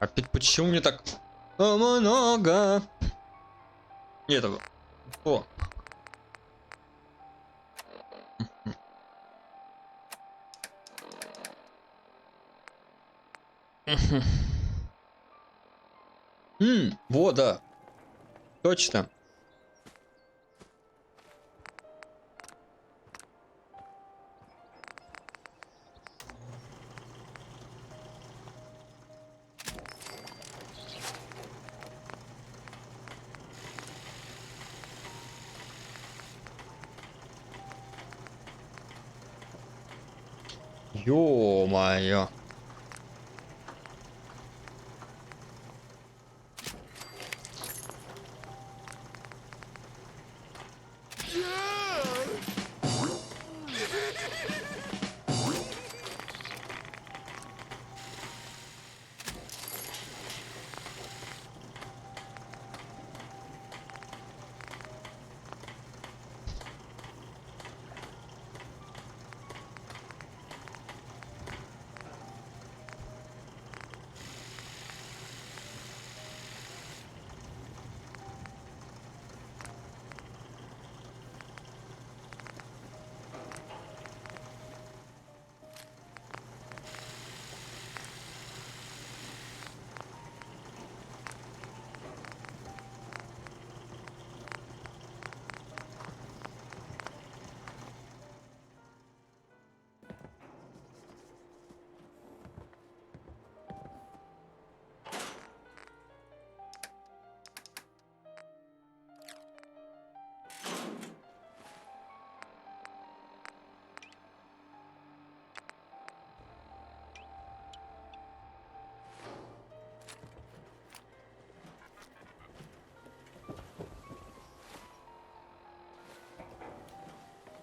Опять почему мне так много? Нет, этого. О. Вот, да. Точно. Ё-моё.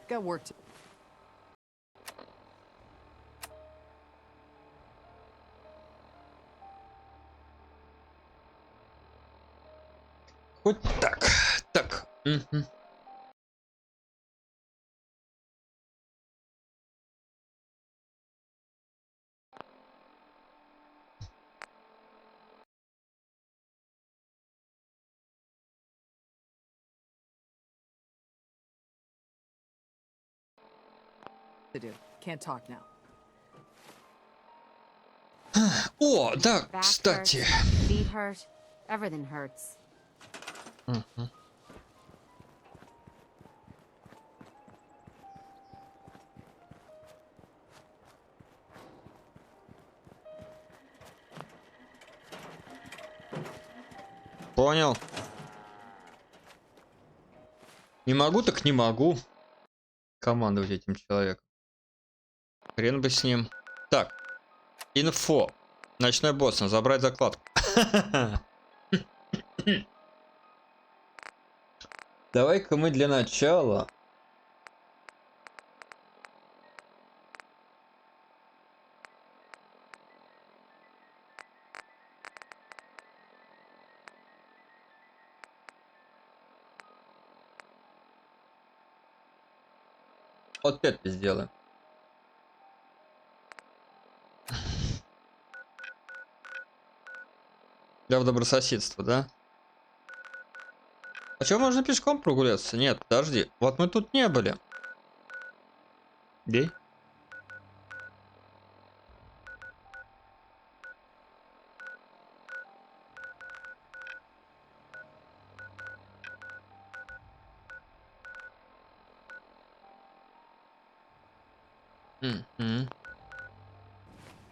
Got work to. Хоть так. Так. To do. Can't talk now. О, да, Back кстати. hurts, feet hurt, everything hurts. Мгм. Понял. Не могу, так не могу командовать этим человеком. Хрен бы с ним. Так, инфо. Ночной босс, забрать закладку. Давай-ка мы для начала. Вот это сделаем. Для добрососедства, да? А что, можно пешком прогуляться? Нет, подожди. Вот мы тут не были. Где?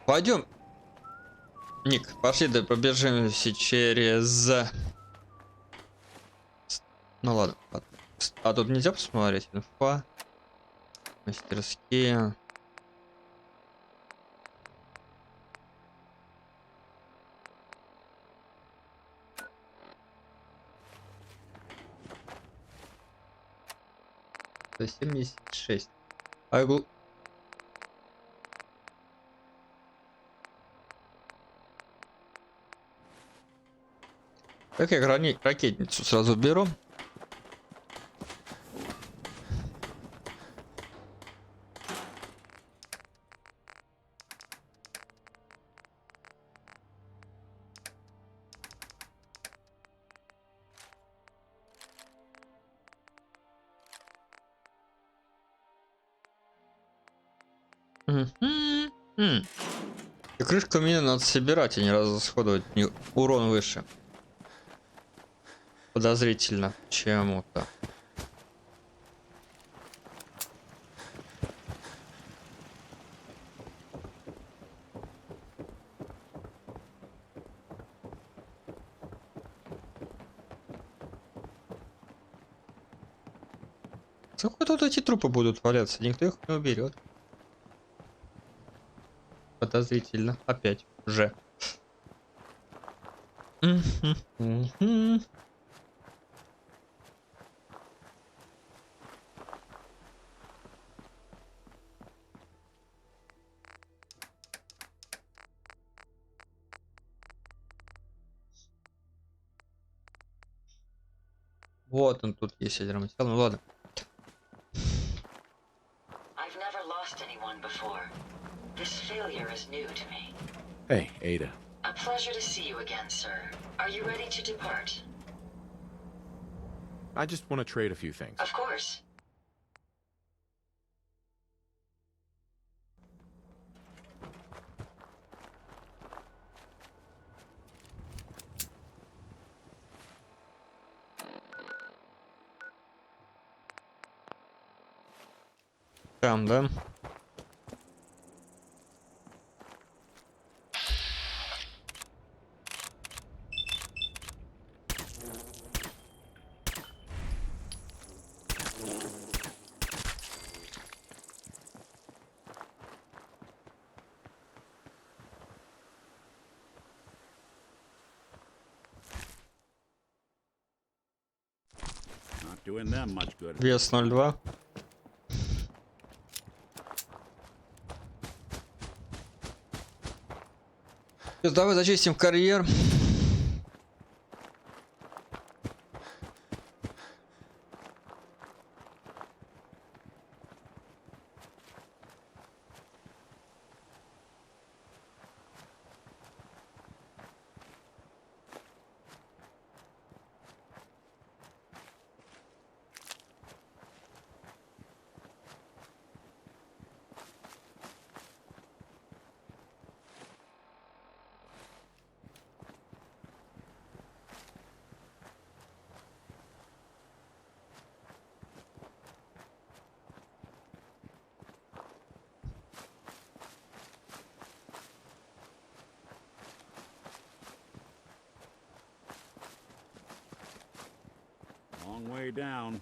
Пойдем. Ник, пошли, да побежимся через... Ну ладно. А тут нельзя посмотреть? Инфа. Мастерские. То 76. Как я ракетницу сразу беру? И крышку мины надо собирать, а не расходовать. Урон выше. Подозрительно чему-то. Сколько тут эти трупы будут валяться? Никто их не уберет. Подозрительно. Опять. Же. Вот он тут есть ядерный материал. Ну ладно. I've never lost anyone before. This failure is new to me. Hey, Ada. A pleasure to see you again, sir. Are you ready to depart? I just want to trade a few things. Of course. Там, да? Not doing them much good. Вес 0,2. Давай зачистим карьер. Long way down.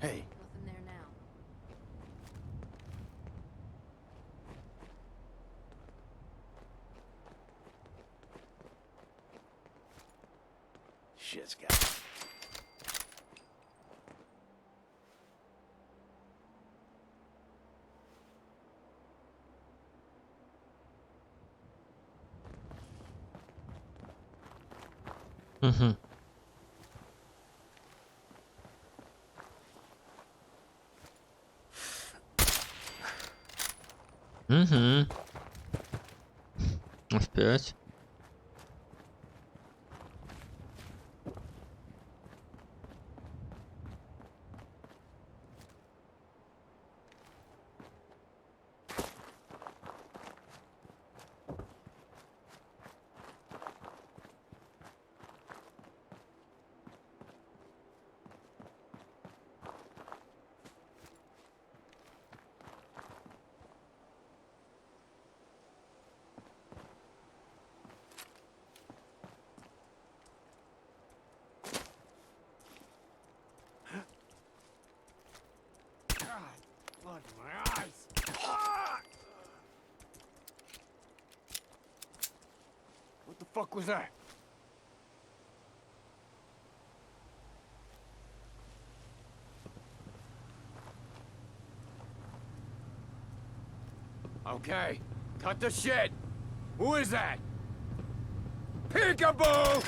Hey, Nothing there now. shit's got. Угу. Угу. F5. fuck was that? Okay, cut the shit. Who is that? Peekaboo!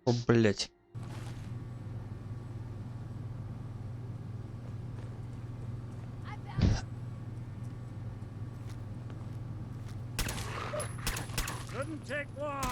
О, блять. Shouldn't take long.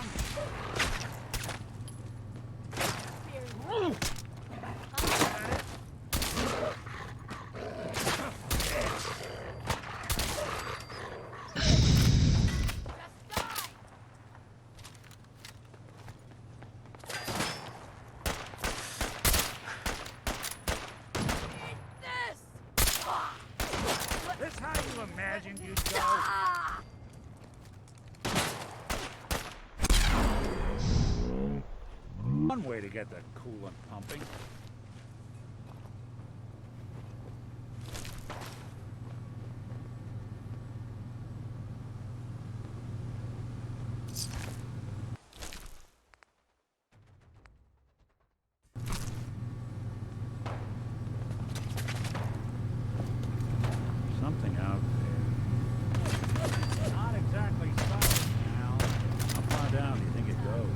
This how you imagined you'd go? One way to get the coolant pumping. Something out there. Not exactly solid now. How far down do you think it goes?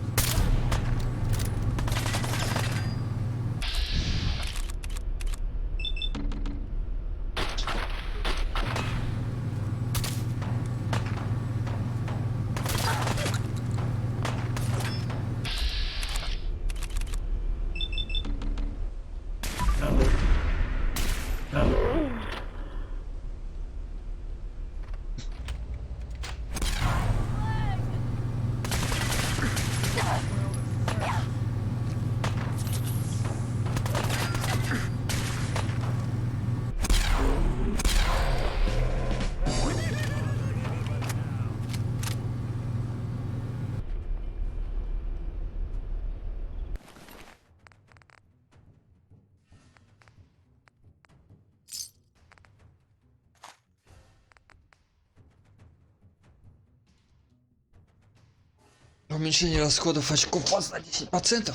Уменьшение расходов очков на 10%.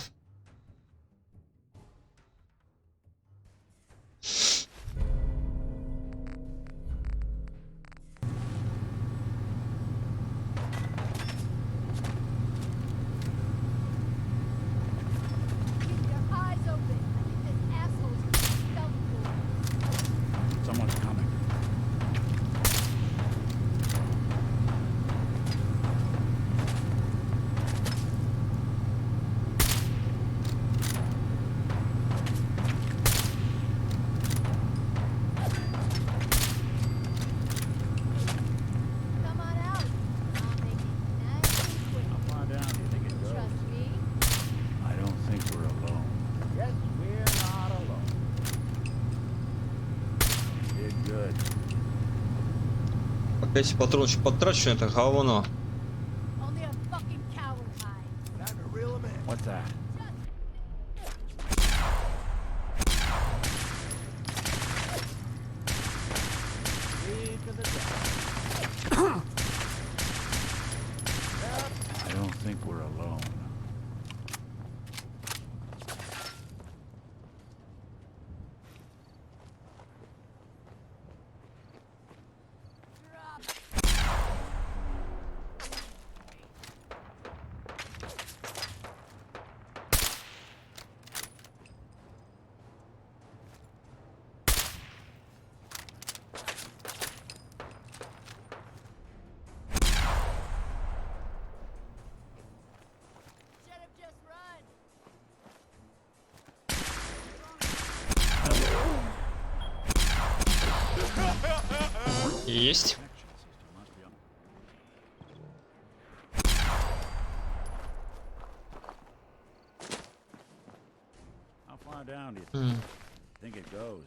Keep your eyes open. I think this asshole's self-fooled. Someone's coming. Come on out. I'll make it nice and quick. How far down do you think it goes? Trust me. I don't think we're alone. Yes, we're not alone. Did good. Опять патрончик потрачу на это говно. Only a fucking coward hides. Time to reel him in. What's that? I don't think we're alone. Should have just run. Есть. How far down do you М. think it goes?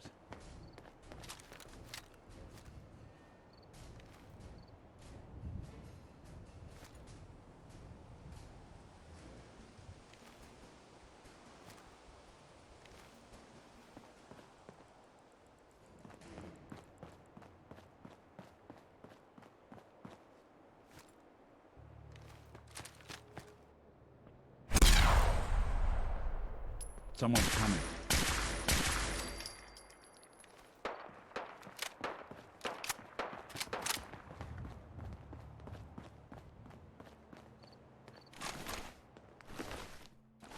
Someone's coming.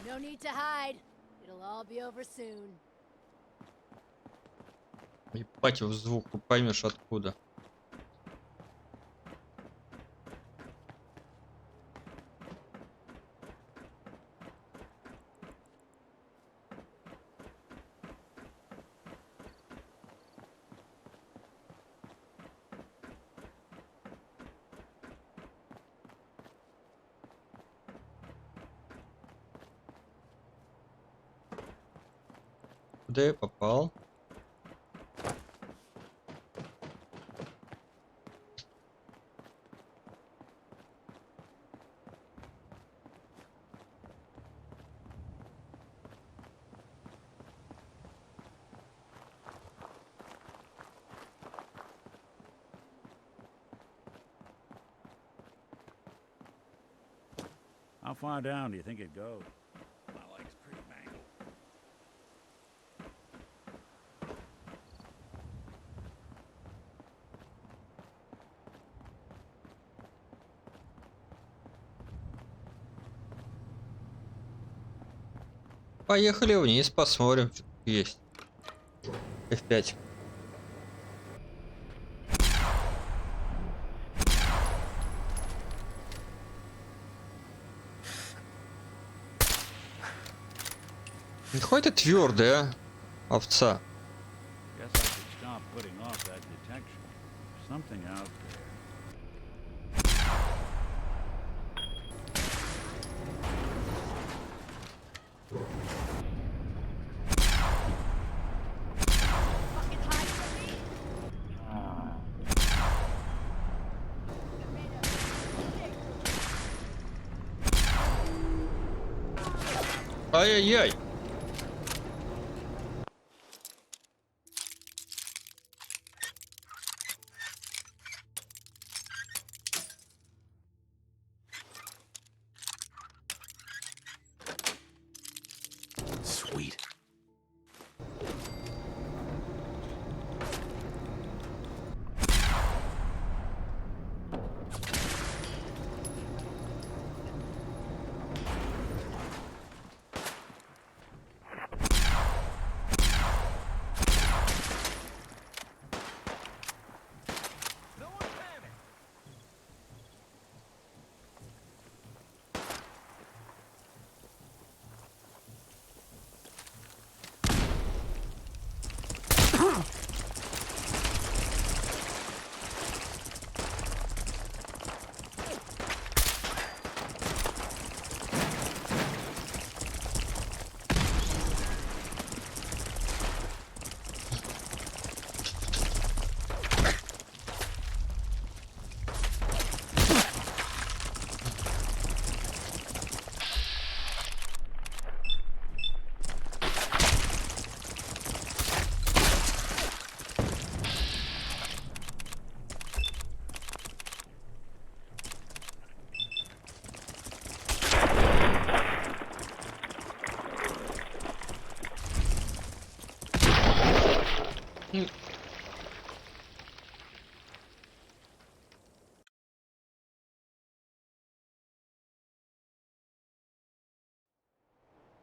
No need to hide. It'll all be over soon. Ебать его звук, поймешь откуда. Куда я попал? How far down do you think it goes? My leg's pretty mangled. Поехали вниз, посмотрим, что тут есть. F5. Какой ты твердая овца. Guess I should stop putting off that detection. There's something out there. Fucking hide from me. Ай-яй-яй. Sweet.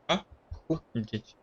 А? Фу, идите.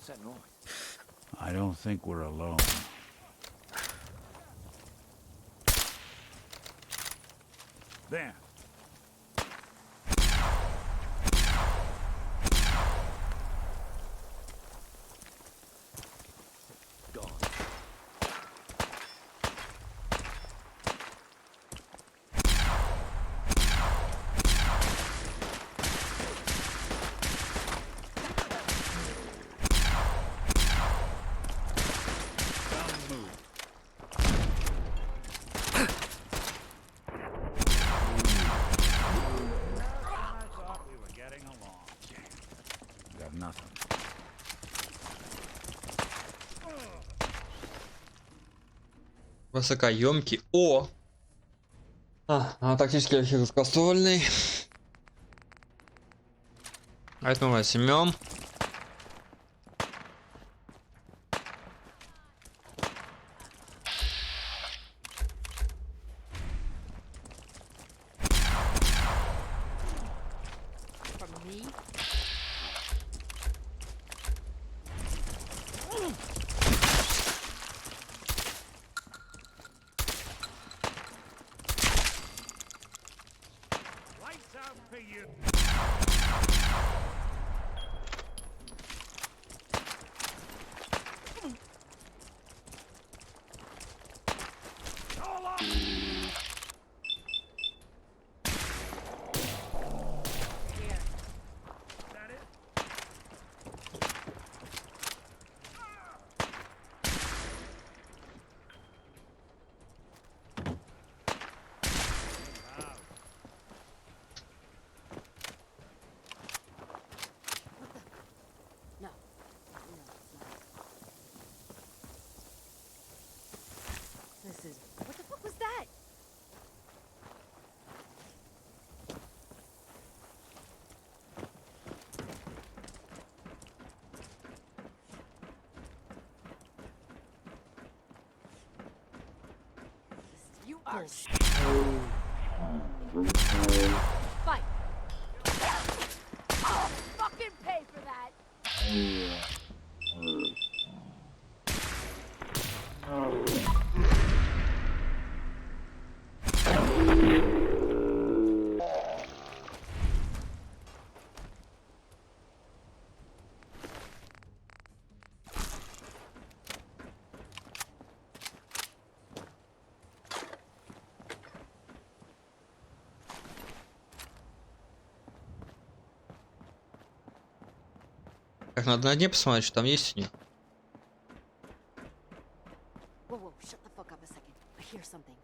What's that noise? I don't think we're alone. There. Gone. I thought we were getting along. Got nothing. Высокоемкий. О! Тактический эффект кастольный. А это мы возьмем. From me? Lights out for you. Here. Is that it? Wow. No. No, it's not. This is... What the fuck was that? You are... Fight! I'll fucking pay for that. Так, надо на дне посмотреть, что там есть у них. Whoa, whoa, shut the fuck up a second. I hear something.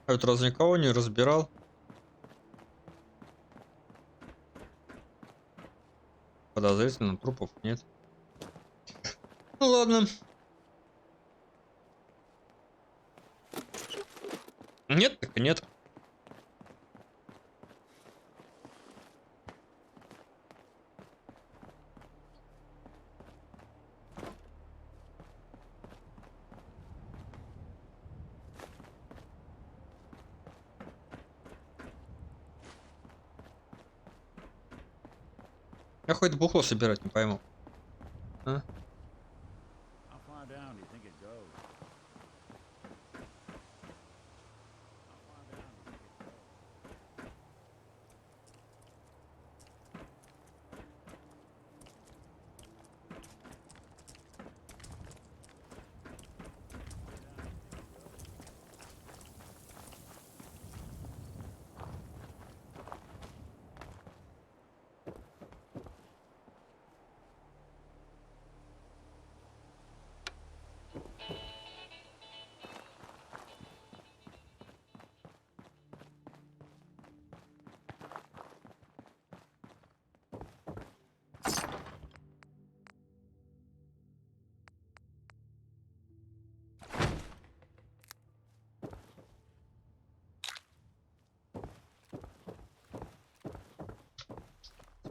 А это раз никого не разбирал. Подозрительно, трупов нет. Ну ладно. Нет, так и нет. Я хоть бухло собирать не пойму. А? How far down do you think it goes? How far down do you think it goes?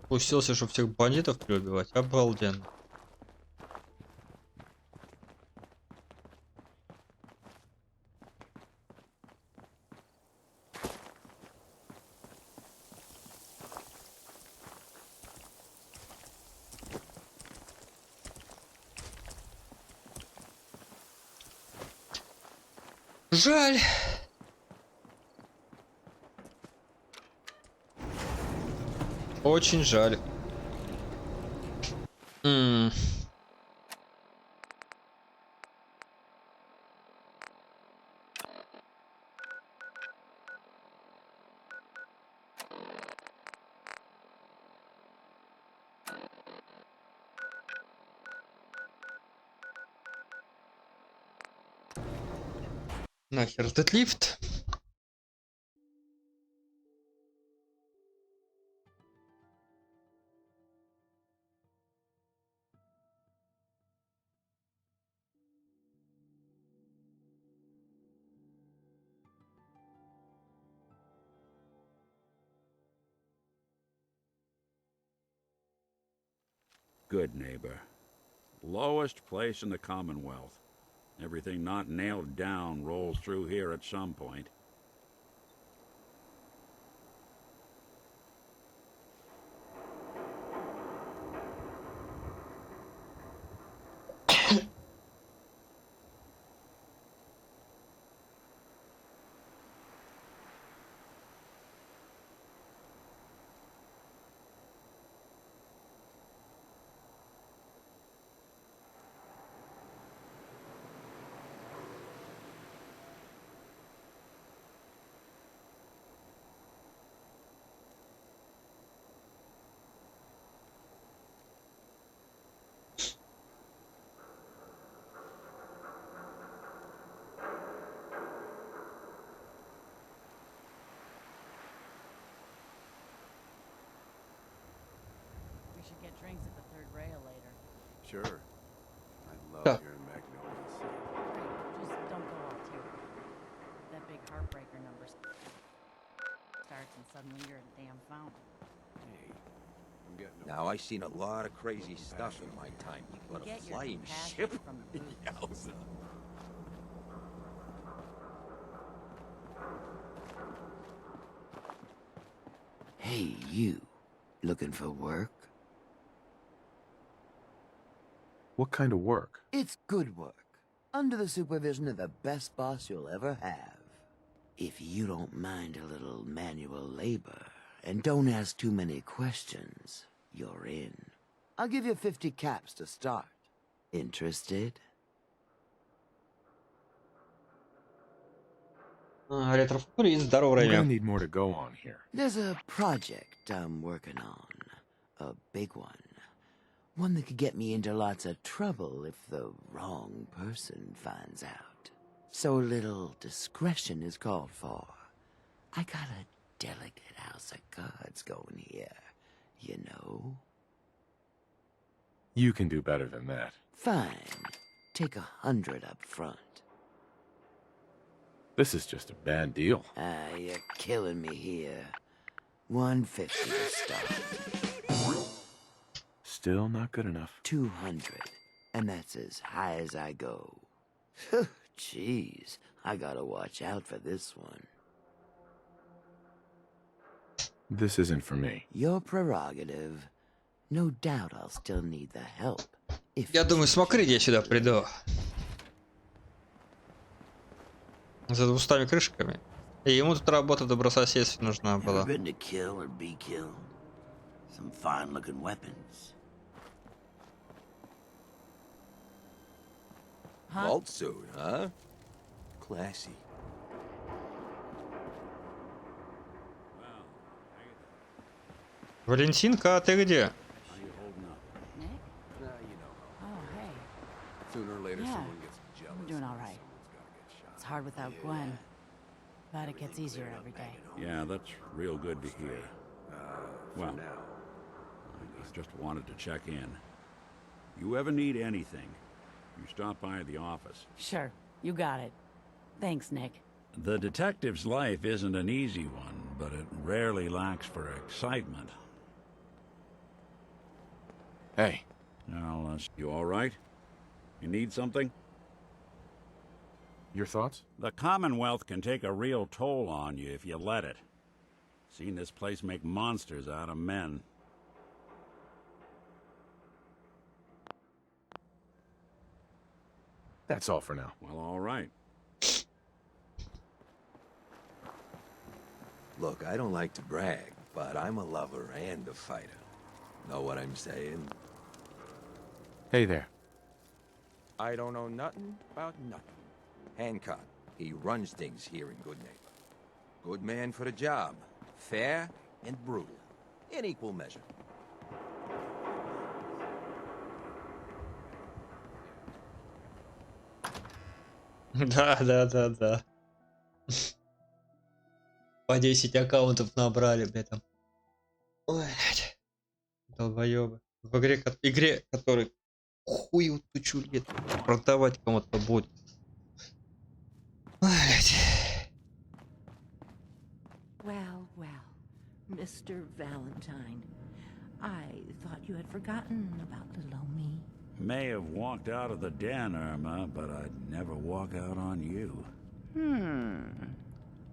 Пустился, чтобы всех бандитов переубивать. Обалденно. Жаль. Очень жаль. Нахер этот лифт. Good neighbor. Lowest place in the Commonwealth. Everything not nailed down rolls through here at some point. We should get drinks at the third rail later. Sure. I love Yeah. hearing Magnolia sing. Great. Just don't go all too. That big heartbreaker number starts and suddenly you're at a damn fountain. Hey, I'm getting Now, I seen a lot of crazy stuff in my time, but a Get your flying compassion ship? from the booze. Yowza. Hey, you. Looking for work? What kind of work? It's good work. Under the supervision of the best boss you'll ever have. If you don't mind a little manual labor, and don't ask too many questions, you're in. I'll give you 50 caps to start. Interested? Ретрофутуризм, здорово, I'm gonna время. need more to go on here. There's a project I'm working on. A big one. One that could get me into lots of trouble if the wrong person finds out. So a little discretion is called for. I got a delicate house of cards going here, you know? You can do better than that. Fine. Take 100 up front. This is just a bad deal. Ah, you're killing me here. 150 to start. Still not good enough. 200. And that's as high as I go. Jeez, I gotta watch out for this one. This isn't for me. Your prerogative. No doubt I'll still need the help. If Я you думаю, choose смотри, to я сюда leave. приду. За 200 крышками. И ему тут работа в добрососедстве нужна Ever была. been to kill or be killed? Some fine-looking weapons. Vault suit, huh? Classy. Валентинка, а ты где? How you holding up? Nick? Nah, you know. Oh, hey. Sooner or later, Yeah, someone gets jealous. I'm doing all right. Someone's gotta get shot. It's hard without Gwen. But it gets easier every day. Yeah, that's real good to hear. Well, now. I just wanted to check in. You ever need anything, you stop by the office. Sure, you got it. Thanks, Nick. The detective's life isn't an easy one, but it rarely lacks for excitement. Hey, Well, you all right? You need something? your thoughts? The Commonwealth can take a real toll on you if you let it. Seen this place make monsters out of men. That's all for now. Well, all right. Look, I don't like to brag, but I'm a lover and a fighter. Know what I'm saying? Hey there. I don't know nothing about nothing. Hancock, he runs things here in Good Neighbor. Good man for the job. Fair and brutal. In equal measure. Да. По 10 аккаунтов набрали, блядь, там. Ой, блядь. Долбоёбы. В игре, которой хуй тучу лет продавать кому-то будет. Ой, блядь. Well, Mr. Valentine, I thought you had forgotten about little old me. May have walked out of the den, Irma, but I'd never walk out on you.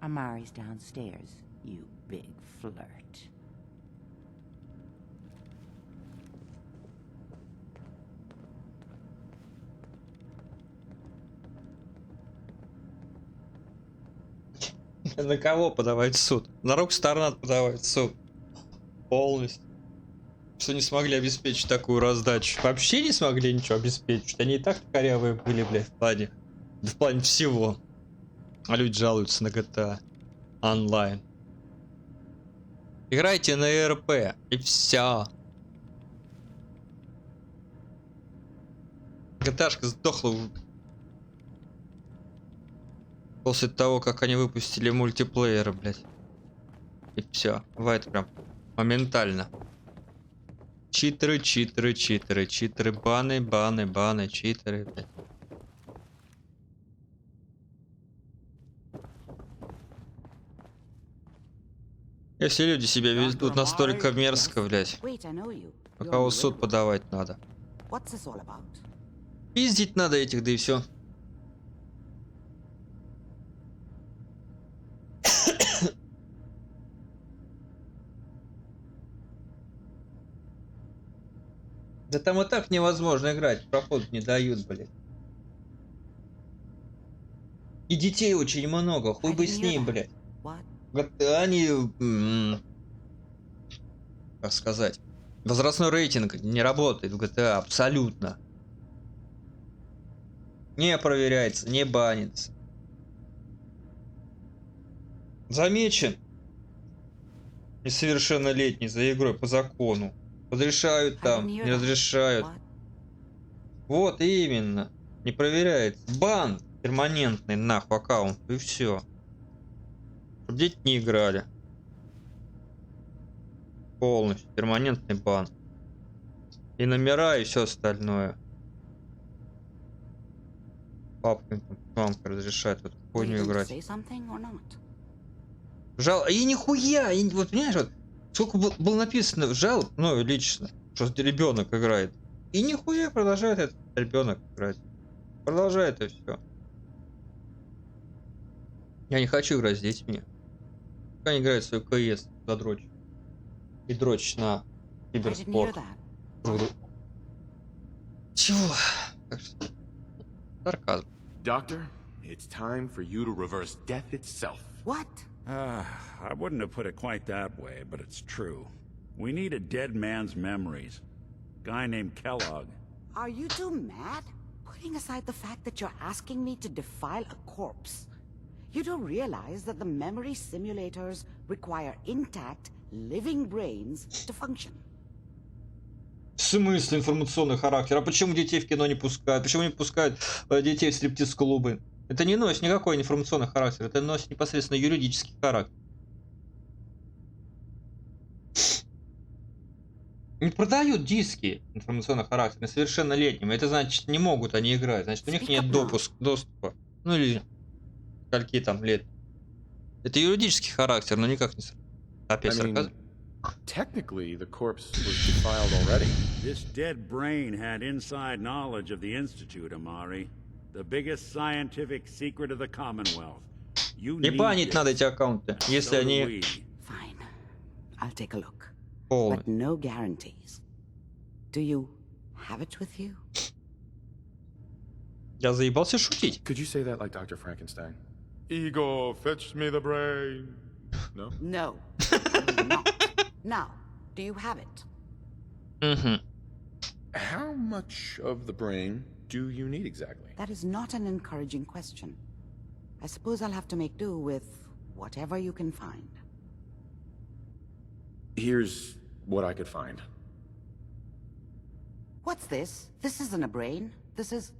Amari's downstairs, you big flirt. На кого подавать в суд? На Рокстар надо подавать в суд. Полностью. Что не смогли обеспечить такую раздачу. Вообще не смогли ничего обеспечить. Они и так корявые были, блядь, в плане. Да в плане всего. А люди жалуются на GTA онлайн. Играйте на РП и все. GTA-шка сдохла после того, как они выпустили мультиплееры, блядь. И все. Бывает прям моментально. Читеры, баны, читеры, блядь. Если люди себя ведут настолько мерзко, блядь, Wait, I know you. у You're кого the суд widow. подавать надо. What's this all about? Пиздить надо этих, да и все. Да там и так невозможно играть, проход не дают, блядь. И детей очень много, хуй бы с ним, блядь. What? Они, как сказать, возрастной рейтинг не работает в GTA абсолютно. Не проверяется, не банится. Замечен несовершеннолетний за игрой по закону. Разрешают там, не разрешают. What? Вот именно. Не проверяется. Бан перманентный нахуй аккаунт. И все. Чтоб дети не играли. Полностью. Перманентный бан. И номера, и все остальное. Папка, мамка разрешает в эту Were you хуйню going to играть. say something or not? И нихуя, вот понимаешь, вот сколько было написано жал, ну лично, что ребенок играет. И нихуя продолжает этот ребенок играть. Продолжает и все. Я не хочу играть с детьми. Пускай они играют в свою КС за дрочь. И дрочь на I didn't hear киберспорт. that. Чего? Так что... Сарказм. Doctor, it's time for you to reverse death itself. What? I wouldn't have put it quite that way, but it's true. We need a dead man's memories. Guy named Kellogg. Are you two mad? Putting aside the fact that you're asking me to defile a corpse, you don't realize that the memory simulators require intact, living brains to function. В смысле информационный характер? А почему детей в кино не пускают? Почему не пускают детей в стриптиз-клубы? Это не носит никакой информационный характер. Это носит непосредственно юридический характер. Не продают диски информационного характера несовершеннолетним. Это значит, не могут они играть. Значит, у них нет доступа. Ну или скольки там лет. Это юридический характер, но никак не... Опять сарказм. Technically, the corpse was defiled already. This dead brain had inside knowledge of the Institute, Amari. The biggest scientific secret of the Commonwealth. You Не need банить надо эти this. аккаунты, если So do они we. Fine. I'll take a look. полные. But no guarantees. Do you have it with you? Я заебался шутить. Could you say that like Dr. Frankenstein? Igor, fetch me the brain. No? No. I will not. Now, do you have it? Угу. How much of the brain do you need exactly? That is not an encouraging question. I suppose I'll have to make do with whatever you can find. Here's what I could find. What's this? This isn't a brain. This is...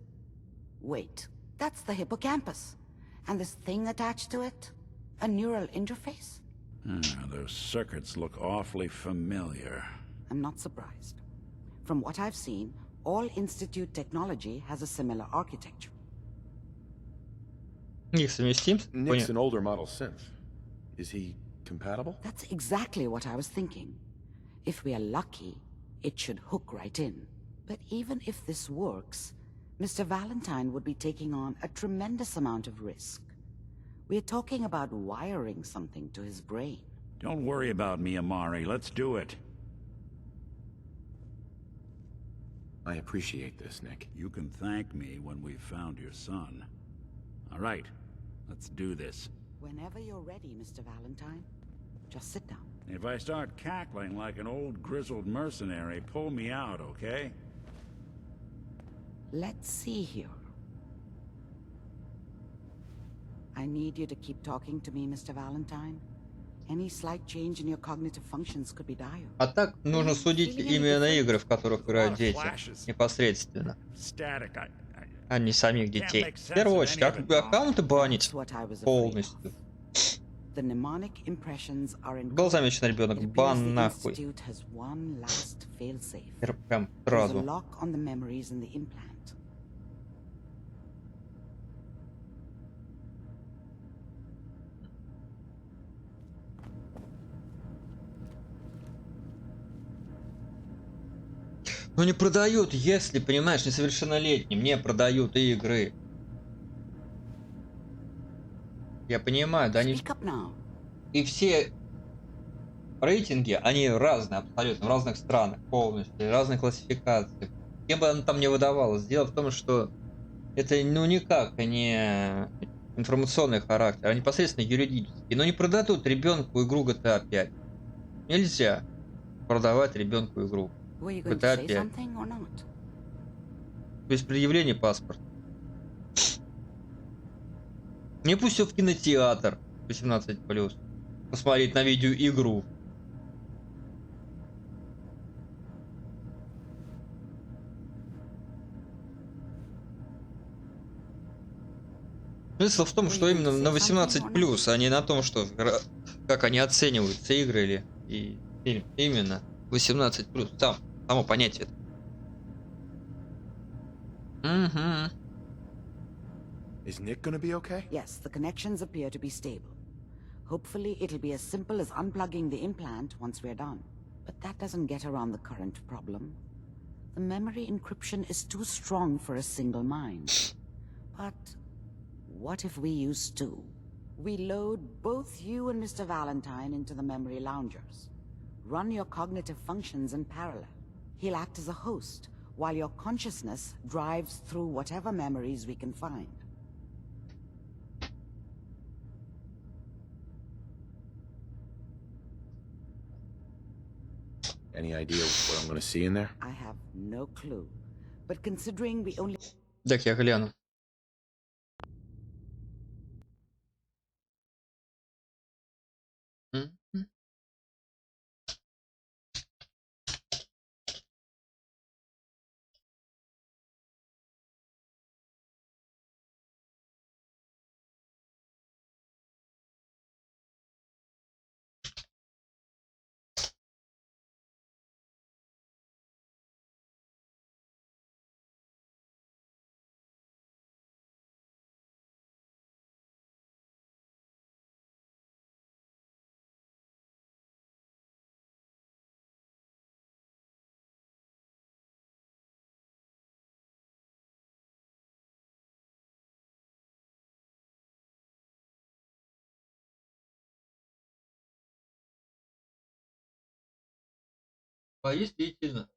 Wait, that's the hippocampus. And this thing attached to it? A neural interface? Those circuits look awfully familiar. I'm not surprised. From what I've seen, all Institute technology has a similar architecture. Их совместим? Nick's an older model synth. Is he compatible? That's exactly what I was thinking. If we are lucky, it should hook right in. But even if this works, Mr. Valentine would be taking on a tremendous amount of risk. We're talking about wiring something to his brain. Don't worry about me, Amari. Let's do it. I appreciate this, Nick. You can thank me when we've found your son. All right, let's do this. Whenever you're ready, Mr. Valentine, just sit down. If I start cackling like an old grizzled mercenary, pull me out, okay? Let's see here. I need you to keep talking to me, Mr. Valentine. Any slight change in your cognitive functions could be dire. А так нужно судить именно игры, в которых играют дети, непосредственно, а не самих детей. В первую очередь, аккаунты банить полностью. The mnemonic impressions are in Был замечен ребенок, бан нахуй. Institute has one last failsafe. Прям There's a сразу. lock on the memories in the implant. Ну не продают, если, понимаешь, несовершеннолетним не продают игры. Я понимаю, да, они... Speak up now. И все рейтинги, они разные абсолютно, в разных странах полностью, разные классификации. Кем бы она там не выдавалась. Дело в том, что это ну никак не информационный характер, а непосредственно юридический. Но не продадут ребенку игру GTA 5. Нельзя продавать ребенку игру. Were you going to GTA say 5. something or not? Без предъявления паспорта. Не пусть в кинотеатр 18+. Посмотреть на видеоигру. Смысл в том, что именно на 18+, а не на том, что как они оцениваются игры или и фильм. Именно 18+. Там, само понятие. Угу. Is Nick gonna be okay? Yes, the connections appear to be stable. Hopefully, it'll be as simple as unplugging the implant once we're done. But that doesn't get around the current problem. The memory encryption is too strong for a single mind. But what if we use two? We load both you and Mr. Valentine into the memory loungers. Run your cognitive functions in parallel. He'll act as a host, while your consciousness drives through whatever memories we can find. Any idea what I'm gonna see in there? I have no clue. But considering we only... Так, я гляну. Действительно.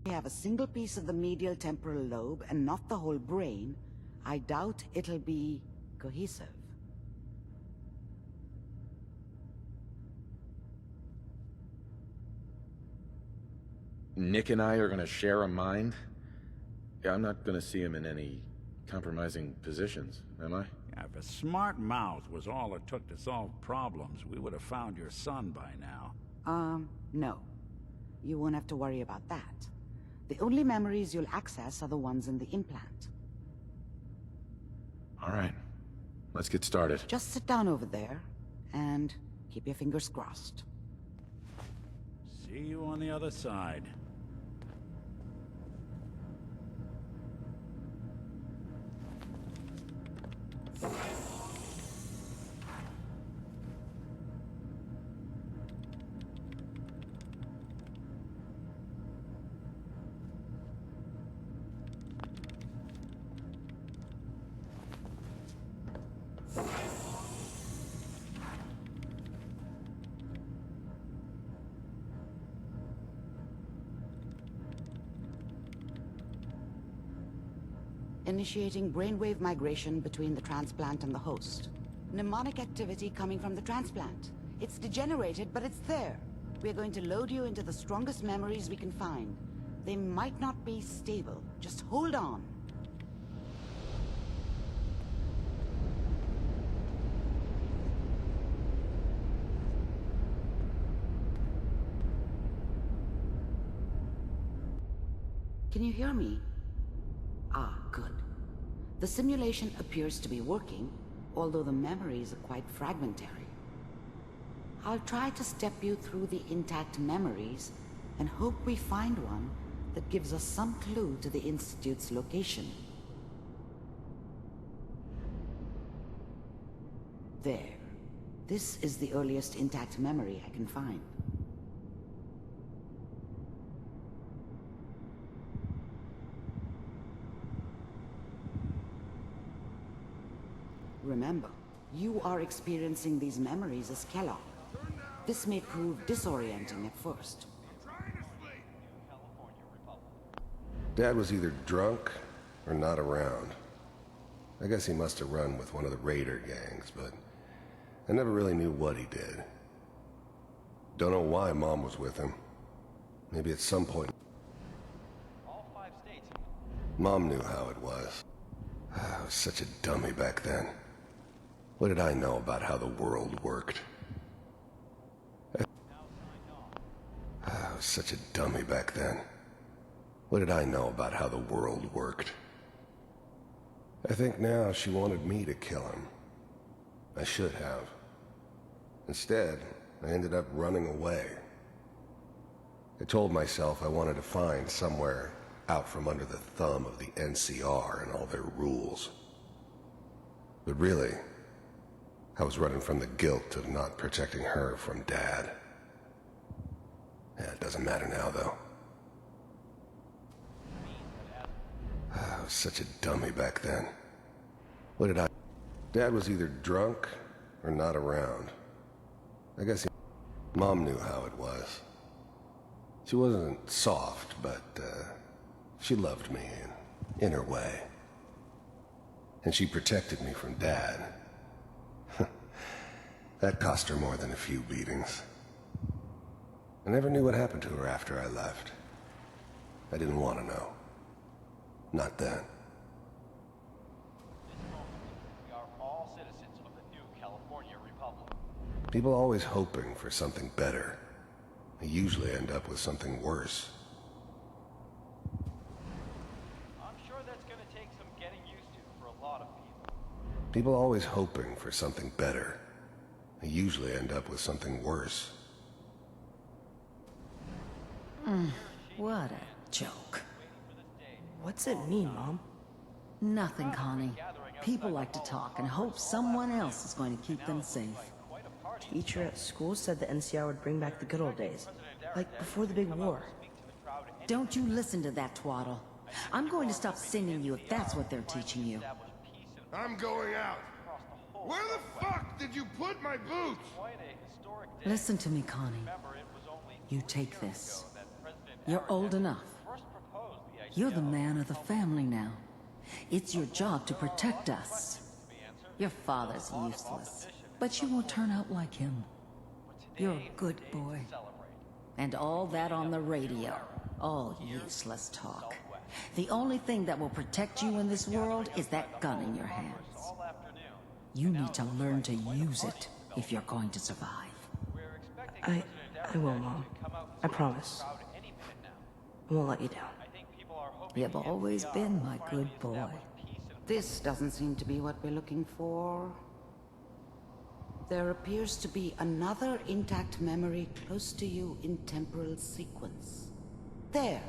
We have a single piece of the medial temporal lobe and not the whole brain. I doubt it'll be cohesive. Nick and I are gonna share a mind? Yeah, I'm not gonna see him in any compromising positions, am I? Yeah, if a smart mouth was all it took to solve problems, we would have found your son by now. No. You won't have to worry about that. The only memories you'll access are the ones in the implant. All right. Let's get started. Just sit down over there and keep your fingers crossed. See you on the other side. Initiating brainwave migration between the transplant and the host. Mnemonic activity coming from the transplant. It's degenerated, but it's there. We're going to load you into the strongest memories we can find. They might not be stable. Just hold on. Can you hear me? Ah, good. The simulation appears to be working, although the memories are quite fragmentary. I'll try to step you through the intact memories and hope we find one that gives us some clue to the Institute's location. There. This is the earliest intact memory I can find. Remember, you are experiencing these memories as Kellogg. This may prove disorienting at first. Dad was either drunk or not around. I guess he must have run with one of the raider gangs, but I never really knew what he did. Don't know why Mom was with him. Maybe at some point... Mom knew how it was. I was such a dummy back then. What did I know about how the world worked? I was such a dummy back then. What did I know about how the world worked? I think now she wanted me to kill him. I should have. Instead, I ended up running away. I told myself I wanted to find somewhere out from under the thumb of the NCR and all their rules. But really, I was running from the guilt of not protecting her from Dad. Yeah, it doesn't matter now, though. I was such a dummy back then. What did I... Dad was either drunk or not around. I guess Mom knew how it was. She wasn't soft, but, she loved me in her way. And she protected me from Dad. That cost her more than a few beatings. I never knew what happened to her after I left. I didn't want to know. Not then. We are all citizens of the new California Republic. People always hoping for something better. They usually end up with something worse. I'm sure that's going to take some getting used to for a lot of people. People always hoping for something better. They usually end up with something worse. What a joke. What's it mean, Mom? Nothing, Connie. People like to talk and hope someone else is going to keep them safe. Teacher at school said the NCR would bring back the good old days, like before the big war. Don't you listen to that twaddle. I'm going to stop singing you if that's what they're teaching you. I'm going out. Where the fuck did you put my boots? Listen to me, Connie. You take this. You're old enough. You're the man of the family now. It's your job to protect us. Your father's useless, but you won't turn out like him. You're a good boy. And all that on the radio, all useless talk. The only thing that will protect you in this world is that gun in your hands. You need to learn to use it if you're going to survive. I will, Mom. I promise. I won't let you down. You've always been my good boy. This doesn't seem to be what we're looking for. There appears to be another intact memory close to you in temporal sequence. There.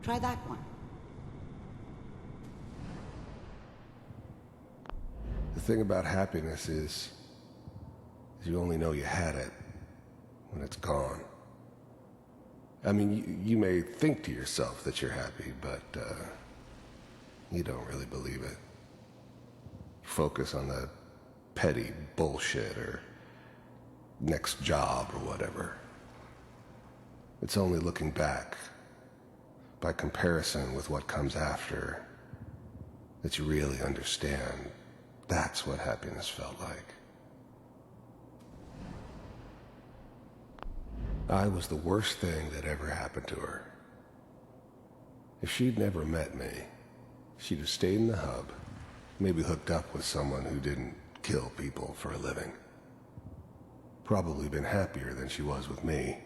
Try that one. The thing about happiness is you only know you had it when it's gone. I mean, you may think to yourself that you're happy, but you don't really believe it. You focus on the petty bullshit or next job or whatever. It's only looking back, by comparison with what comes after, that you really understand that's what happiness felt like. I was the worst thing that ever happened to her. If she'd never met me, she'd have stayed in the hub, maybe hooked up with someone who didn't kill people for a living. Probably been happier than she was with me.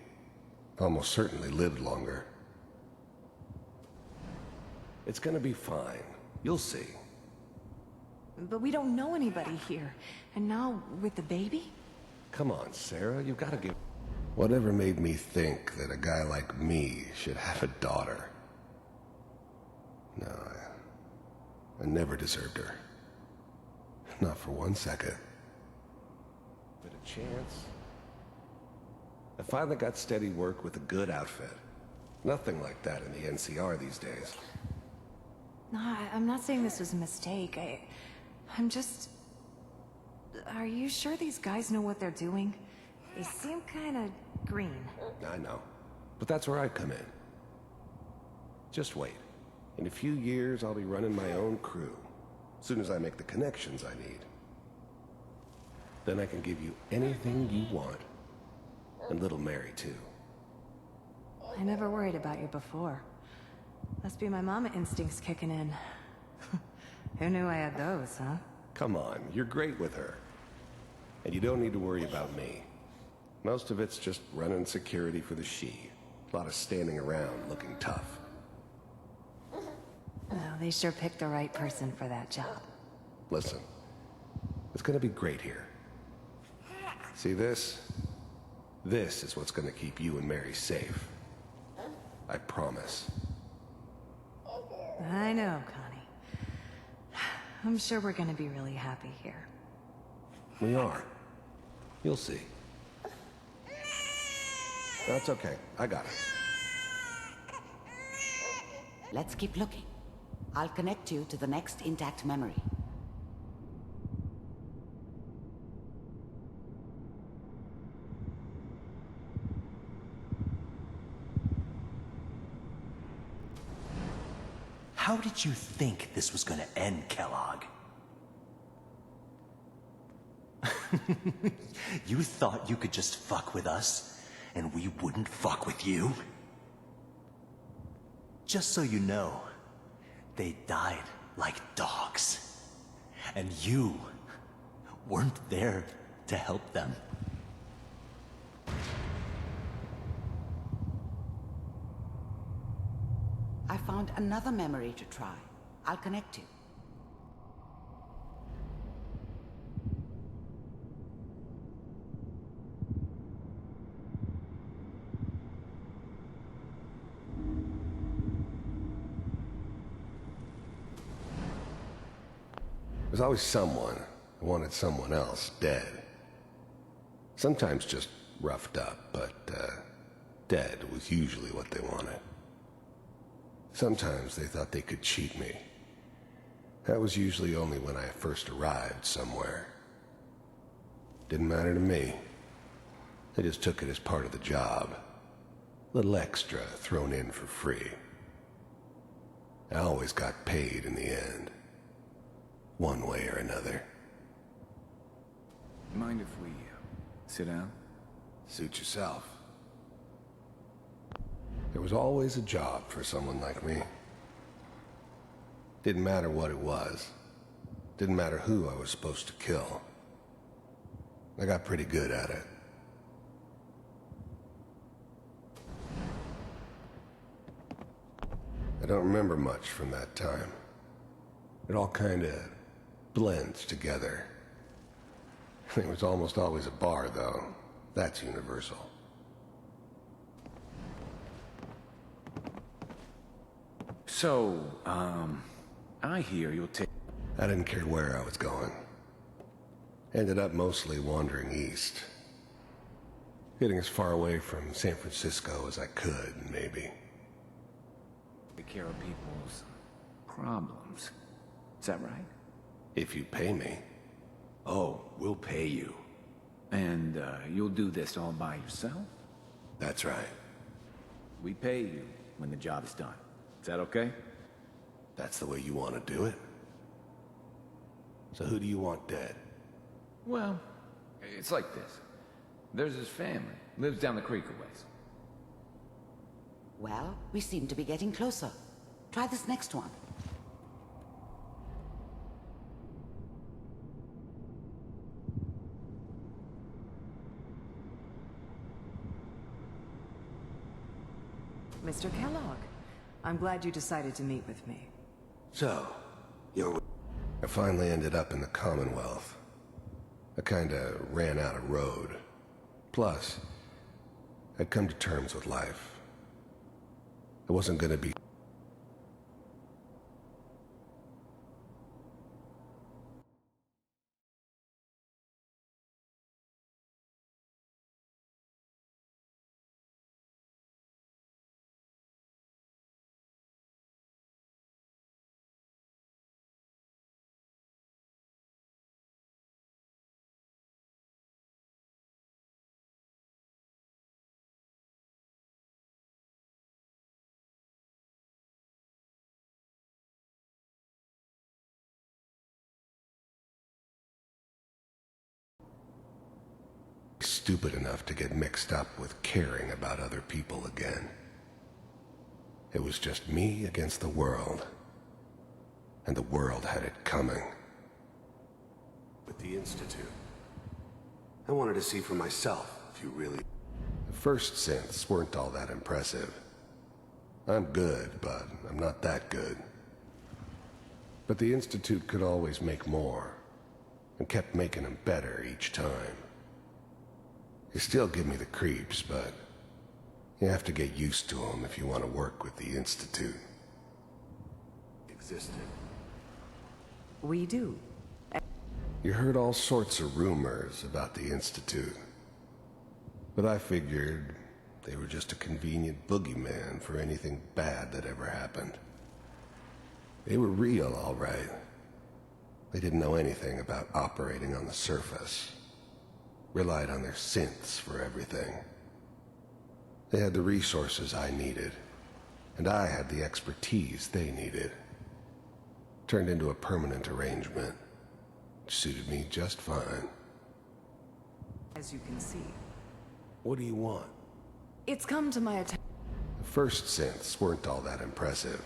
Almost certainly lived longer. It's gonna be fine. You'll see. But we don't know anybody here. And now, with the baby? Come on, Sarah, you've got to give... Whatever made me think that a guy like me should have a daughter? No, I never deserved her. Not for 1 second. But a chance? I finally got steady work with a good outfit. Nothing like that in the NCR these days. No, I'm not saying this was a mistake. I'm just... Are you sure these guys know what they're doing? They seem kind of green. I know. But that's where I come in. Just wait. In a few years, I'll be running my own crew. As soon as I make the connections I need. Then I can give you anything you want. And little Mary, too. I never worried about you before. Must be my mama instincts kicking in. Who knew I had those, huh? Come on, you're great with her. And you don't need to worry about me. Most of it's just running security for the she. A lot of standing around looking tough. Well, they sure picked the right person for that job. Listen, it's gonna be great here. See this? This is what's gonna keep you and Mary safe. I promise. I know, Connie. I'm sure we're gonna be really happy here. We are. You'll see. That's okay. I got it. Let's keep looking. I'll connect you to the next intact memory. How did you think this was gonna end, Kellogg? You thought you could just fuck with us? and we wouldn't fuck with you? Just so you know, they died like dogs. And you weren't there to help them. I found another memory to try. I'll connect you. There's always someone who wanted someone else dead. Sometimes just roughed up, but dead was usually what they wanted. Sometimes they thought they could cheat me. That was usually only when I first arrived somewhere. Didn't matter to me. They just took it as part of the job. Little extra thrown in for free. I always got paid in the end. One way or another. Mind if we sit down? Suit yourself. There was always a job for someone like me. Didn't matter what it was. Didn't matter who I was supposed to kill. I got pretty good at it. I don't remember much from that time. It all kinda blends together. There was almost always a bar, though. That's universal. So, I hear you'll take... I didn't care where I was going. Ended up mostly wandering east. Getting as far away from San Francisco as I could, maybe. Take care of people's problems. Is that right? If you pay me. Oh, we'll pay you. And, you'll do this all by yourself? That's right. We pay you when the job is done. Is that okay? That's the way you want to do it? So who do you want dead? Well, it's like this. There's his family. Lives down the creek a ways. Well, we seem to be getting closer. Try this next one. Mr. Kellogg, I'm glad you decided to meet with me. So, I finally ended up in the Commonwealth. I kinda ran out of road. Plus, I'd come to terms with life. It wasn't gonna be stupid enough to get mixed up with caring about other people again. It was just me against the world. And the world had it coming. With the Institute. I wanted to see for myself if you really... The first synths weren't all that impressive. I'm good, but I'm not that good. But the Institute could always make more. And kept making them better each time. They still give me the creeps, but you have to get used to them if you want to work with the Institute. Existed. We do. You heard all sorts of rumors about the Institute. But I figured they were just a convenient boogeyman for anything bad that ever happened. They were real, all right. They didn't know anything about operating on the surface. Relied on their synths for everything. They had the resources I needed, and I had the expertise they needed. Turned into a permanent arrangement, which suited me just fine. As you can see. What do you want? It's come to my attention. The first synths weren't all that impressive.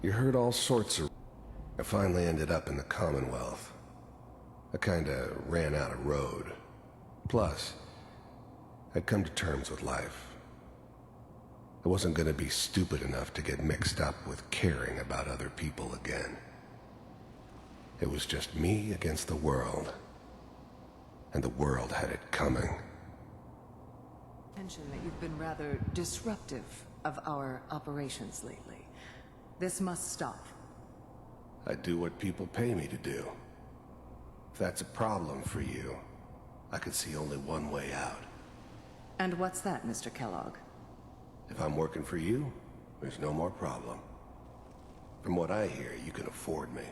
You heard all sorts of... I finally ended up in the Commonwealth. I kinda ran out of road. Plus, I'd come to terms with life. I wasn't gonna be stupid enough to get mixed up with caring about other people again. It was just me against the world. And the world had it coming. Mention that you've been rather disruptive of our operations lately. This must stop. I do what people pay me to do. If that's a problem for you, I could see only one way out. And what's that, Mr. Kellogg? If I'm working for you, there's no more problem. From what I hear, you can afford me.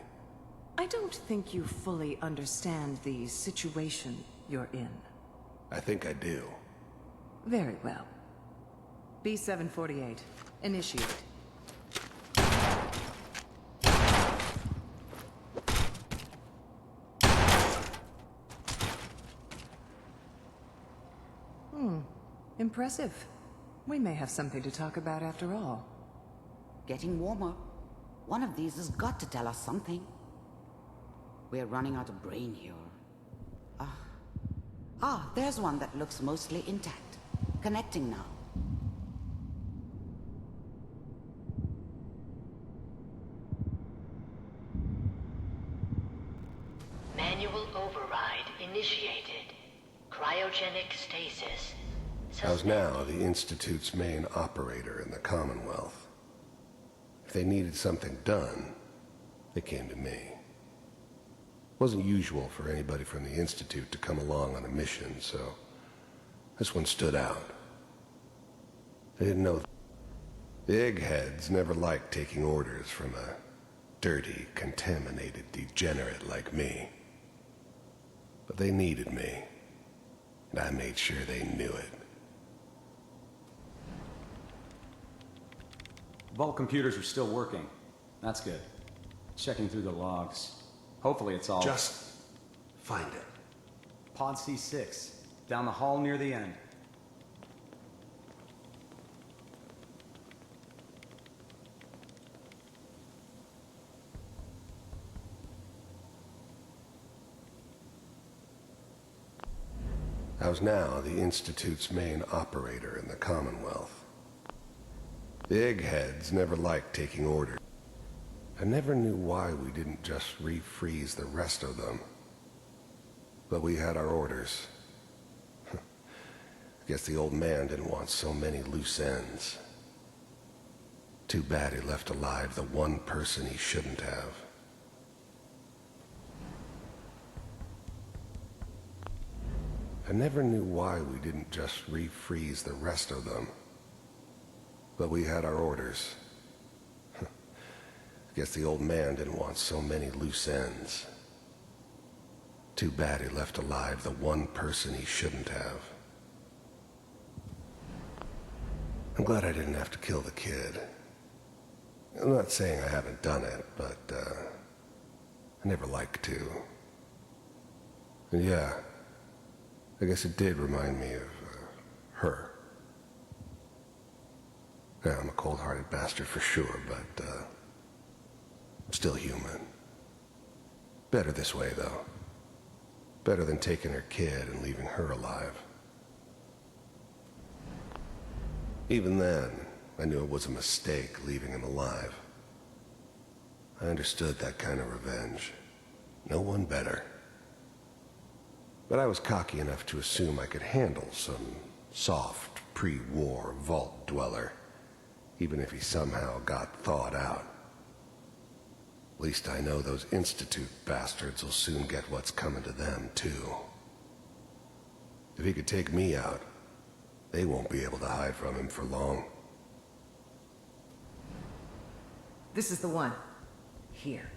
I don't think you fully understand the situation you're in. I think I do. Very well. B-748, initiate. Impressive. We may have something to talk about after all. Getting warmer. One of these has got to tell us something. We're running out of brain here. There's one that looks mostly intact. Connecting now. Manual override initiated. Cryogenic stasis. I was now the Institute's main operator in the Commonwealth. If they needed something done, they came to me. It wasn't usual for anybody from the Institute to come along on a mission, so this one stood out. They didn't know. The eggheads never liked taking orders from a dirty, contaminated degenerate like me. But they needed me, and I made sure they knew it. Vault computers are still working. That's good. Checking through the logs. Hopefully it's all... Just find it. Pod C6. Down the hall near the end. I was now the Institute's main operator in the Commonwealth. The eggheads never liked taking orders. I never knew why we didn't just refreeze the rest of them. But we had our orders. I guess the old man didn't want so many loose ends. Too bad he left alive the one person he shouldn't have. I never knew why we didn't just refreeze the rest of them. But we had our orders. I guess the old man didn't want so many loose ends. Too bad he left alive the one person he shouldn't have. I'm glad I didn't have to kill the kid. I'm not saying I haven't done it, but, I never liked to. And yeah, I guess it did remind me of, her. Yeah, I'm a cold-hearted bastard for sure, but, I'm still human. Better this way, though. Better than taking her kid and leaving her alive. Even then, I knew it was a mistake leaving him alive. I understood that kind of revenge. No one better. But I was cocky enough to assume I could handle some soft, pre-war vault dweller, even if he somehow got thawed out. At least I know those Institute bastards will soon get what's coming to them, too. If he could take me out, they won't be able to hide from him for long. This is the one. Here.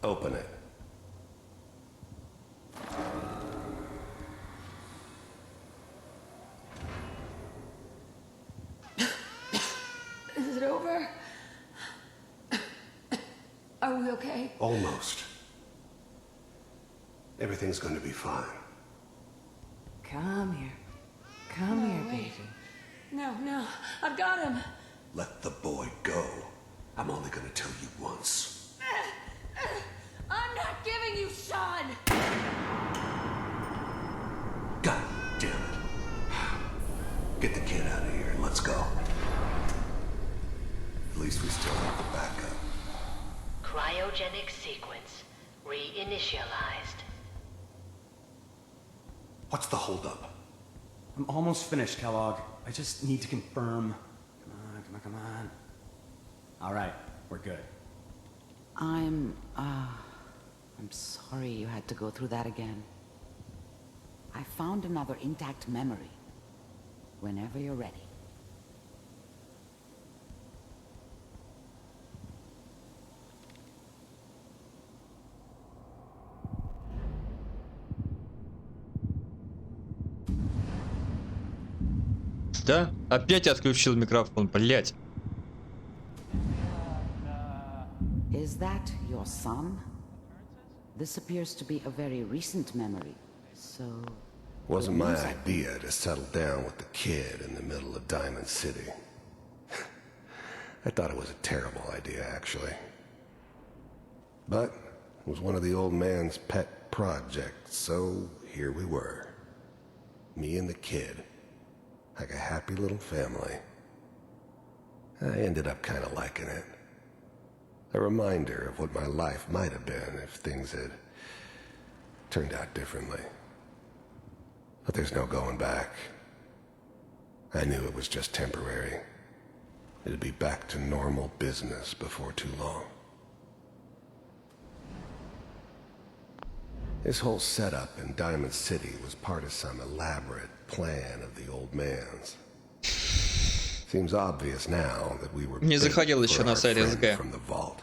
Open it. Is it over? Are we okay? Almost. Everything's going to be fine. Come here. Come here, baby. No, no, I've got him. Let the boy go. I'm only gonna tell you once. I'm not giving you Sean. God damn it. Get the kid out of here and let's go. At least we still have the backup. Cryogenic sequence reinitialized. What's the holdup? I'm almost finished, Kellogg. I just need to confirm. Come on, come on, come on. All right, we're good. I'm sorry you had to go through that again. I found another intact memory. Whenever you're ready. Да? Опять отключил микрофон, блять. Is that your son? This appears to be a very recent memory, so... Wasn't my idea to settle down with the kid in the middle of Diamond City. I thought it was a terrible idea, actually. But it was one of the old man's pet projects, so here we were. Me and the kid. Like a happy little family. I ended up kind of liking it. A reminder of what my life might have been if things had turned out differently. But there's no going back. I knew it was just temporary. It'd be back to normal business before too long. This whole setup in Diamond City was part of some elaborate plan of the old man's. Seems obvious now that we were Не заходил bait еще for на our сайт friend SG. from the vault.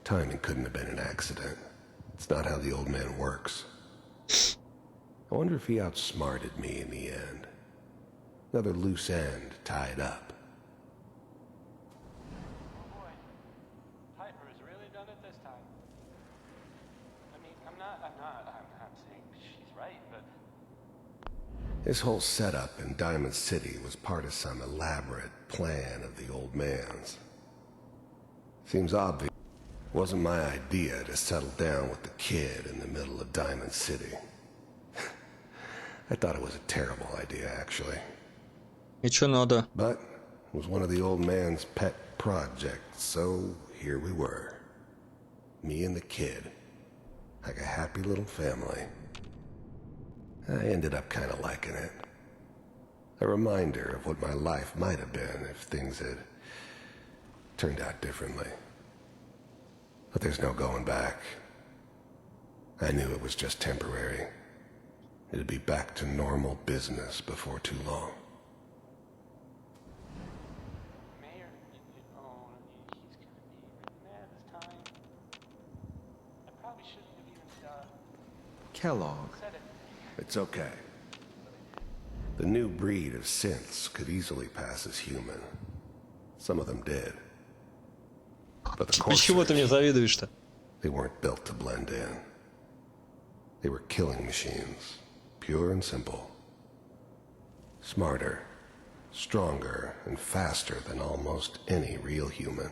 Timing couldn't have been an accident. It's not how the old man works. I wonder if he outsmarted me in the end. Another loose end tied up. Oh boy, Piper has really done it this time. I mean, I'm not saying she's right, but This whole setup in Diamond City was part of some elaborate plan of the old man's. Seems obvious. Wasn't my idea to settle down with the kid in the middle of Diamond City. I thought it was a terrible idea, actually. И чё надо? But it was one of the old man's pet projects, so here we were. Me and the kid. Like a happy little family. I ended up kind of liking it. A reminder of what my life might have been if things had turned out differently. But there's no going back. I knew it was just temporary. It'd be back to normal business before too long. Mayor, he's gonna be really mad this time. I probably shouldn't have even Kellogg. said it. It's okay. The new breed of synths could easily pass as human. Some of them did. But the Почему ты мне завидуешь-то? they weren't built to blend in. They were killing machines, pure and simple. Smarter, stronger, and faster than almost any real human.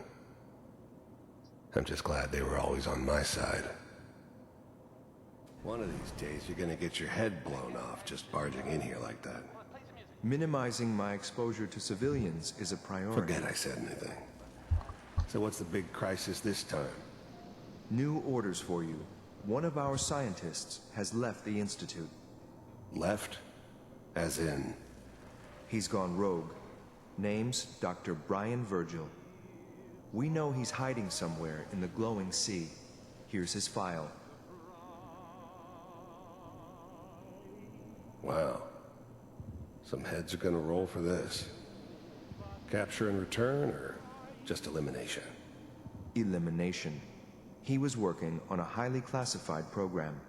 I'm just glad they were always on my side. One of these days you're gonna get your head blown off just barging in here like that. Minimizing my exposure to civilians is a priority. Forget I said anything. So what's the big crisis this time? New orders for you. One of our scientists has left the Institute. Left? As in? He's gone rogue. Name's Dr. Brian Virgil. We know he's hiding somewhere in the glowing sea. Here's his file. Wow. Some heads are gonna roll for this. Capture and return, or just elimination? Elimination. He was working on a highly classified program.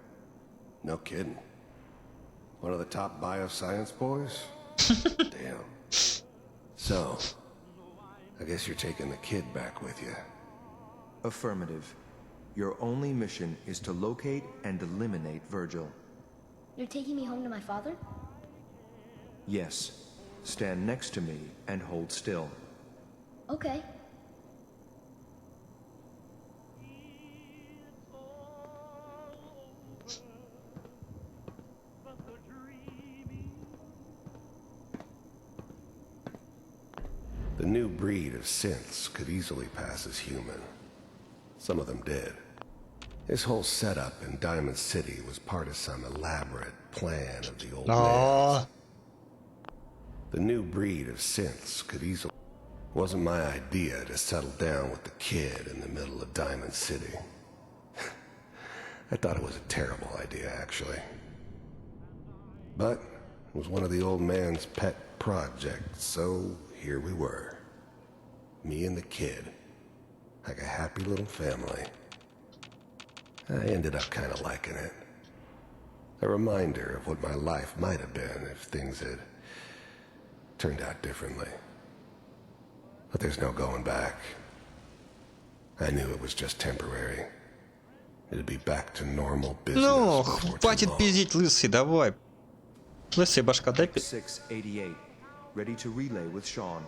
No kidding. One of the top bioscience boys? Damn. So, I guess you're taking the kid back with you. Affirmative. Your only mission is to locate and eliminate Virgil. You're taking me home to my father? Yes. Stand next to me and hold still. Okay. The new breed of synths could easily pass as human. Some of them did. This whole setup in Diamond City was part of some elaborate plan of the old man's. The new breed of synths could easily... Wasn't my idea to settle down with the kid in the middle of Diamond City. I thought it was a terrible idea, actually. But it was one of the old man's pet projects, so here we were. Me and the kid. Like a happy little family. I ended up kind of liking it. A reminder of what my life might have been if things had turned out differently. But there's no going back. I knew it was just temporary. It'd be back to normal business. Ну, хватит пиздить, лысый, давай. Лысый, башка, дай 688. Ready to relay with Sean.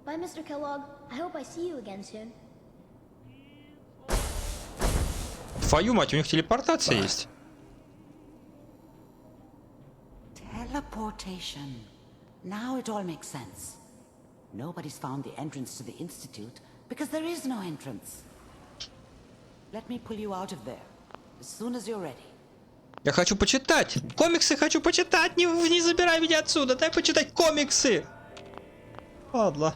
Bye, Mr. Kellogg. I hope I see you again soon. Твою мать, у них телепортация есть. Teleportation. Now it all makes sense. Nobody's found the entrance to the Institute because there is no entrance. Let me pull you out of there as soon as you're ready. Я хочу почитать. Комиксы хочу почитать. Не забирай меня отсюда. Дай почитать комиксы. Ладно.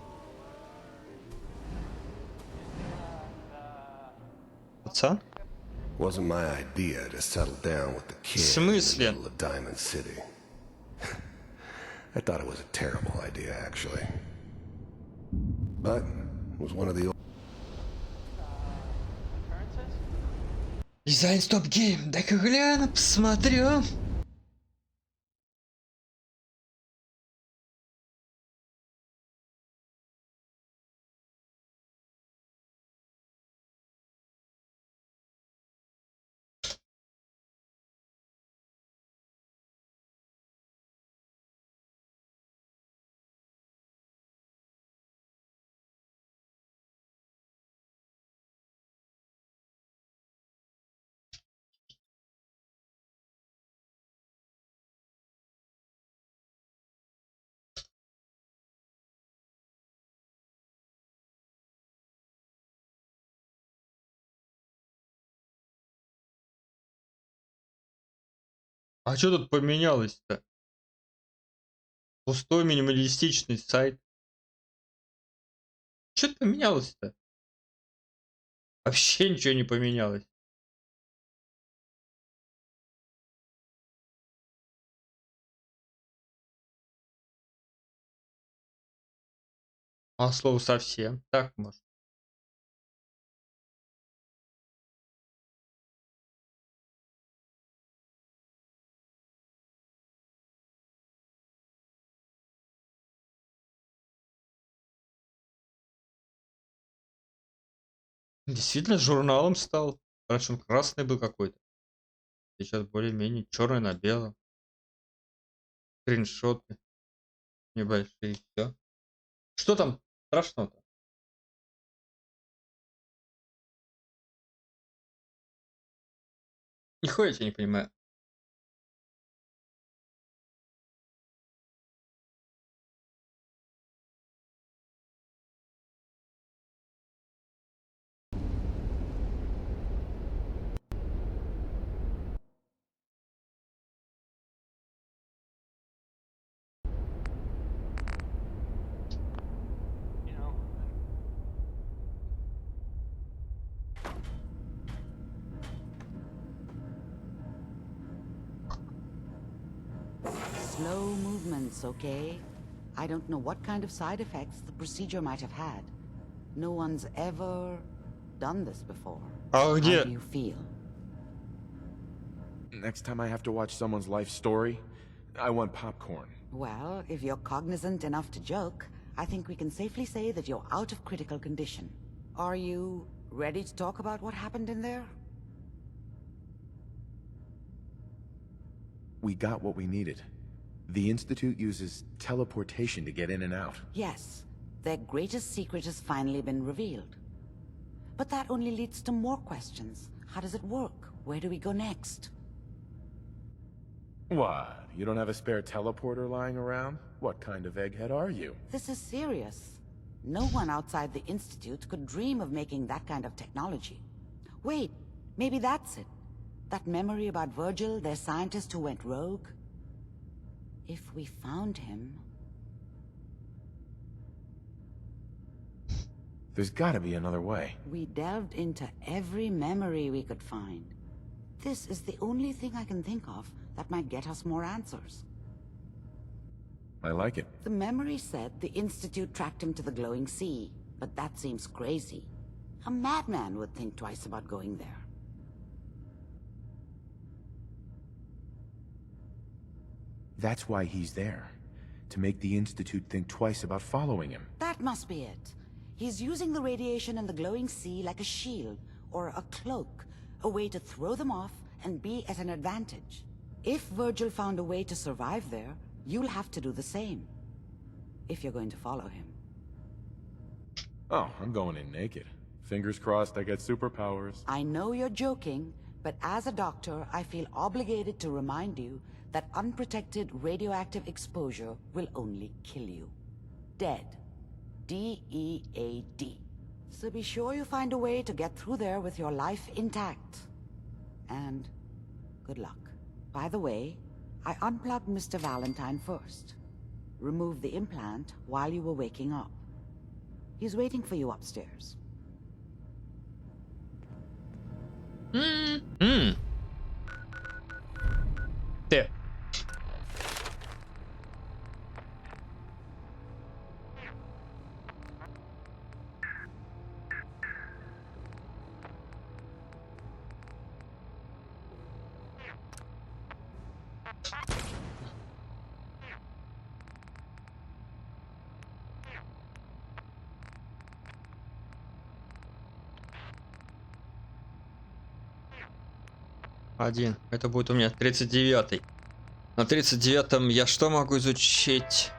Пацан? Wasn't my idea to settle down with the kid В смысле? in the middle of Diamond City. I thought it was a terrible idea, actually. But it was one of the old... Дизайн стоп гейм. Дай-ка гляну, посмотрю. А что тут поменялось-то? Пустой минималистичный сайт. Что поменялось-то? Вообще ничего не поменялось. А слово совсем. Так может. Действительно, журналом стал. Раньше он красный был какой-то. Сейчас более-менее черный на белом. Скриншоты небольшие. Все. Что там страшного-то? Нихуя я тебя не понимаю. Slow movements, okay? I don't know what kind of side effects the procedure might have had. No one's ever done this before. А How где? do you feel? Next time I have to watch someone's life story, I want popcorn. Well, if you're cognizant enough to joke, I think we can safely say that you're out of critical condition. Are you ready to talk about what happened in there? We got what we needed. The Institute uses teleportation to get in and out. Yes, their greatest secret has finally been revealed. But that only leads to more questions. How does it work? Where do we go next? What? You don't have a spare teleporter lying around? What kind of egghead are you? This is serious. No one outside the Institute could dream of making that kind of technology. Wait, maybe that's it. That memory about Virgil, their scientist who went rogue? If we found him... There's gotta be another way. We delved into every memory we could find. This is the only thing I can think of that might get us more answers. I like it. The memory said the Institute tracked him to the glowing sea, but that seems crazy. A madman would think twice about going there. That's why he's there. To make the Institute think twice about following him. That must be it. He's using the radiation in the glowing sea like a shield, or a cloak, a way to throw them off and be at an advantage. If Virgil found a way to survive there, you'll have to do the same. If you're going to follow him. Oh, I'm going in naked. Fingers crossed I get superpowers. I know you're joking, but as a doctor, I feel obligated to remind you that unprotected radioactive exposure will only kill you. Dead. D-E-A-D. So be sure you find a way to get through there with your life intact. And good luck. By the way, I unplugged Mr. Valentine first. Removed the implant while you were waking up. He's waiting for you upstairs. There. Один. Это будет у меня 39-й. На 39-м я что могу изучить?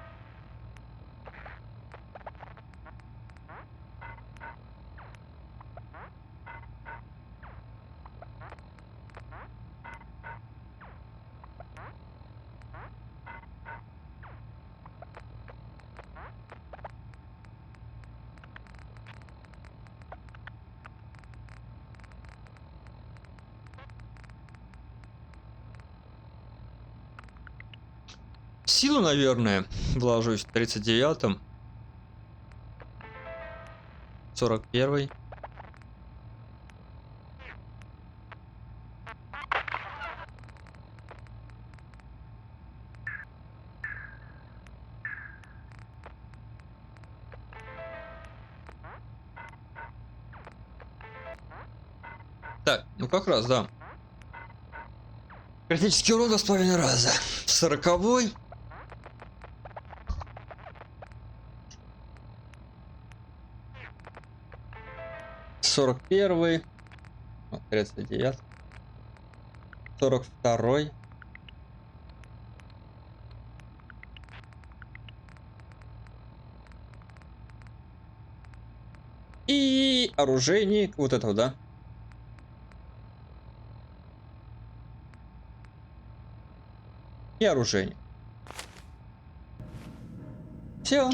Силу, наверное, вложусь в 39-м. 41-й. Так, ну как раз, да. Критический урон 2,5 раза. 40-й. 41-й, 39-й, 42-й. И оружейник вот этого, да? И оружейник. Все.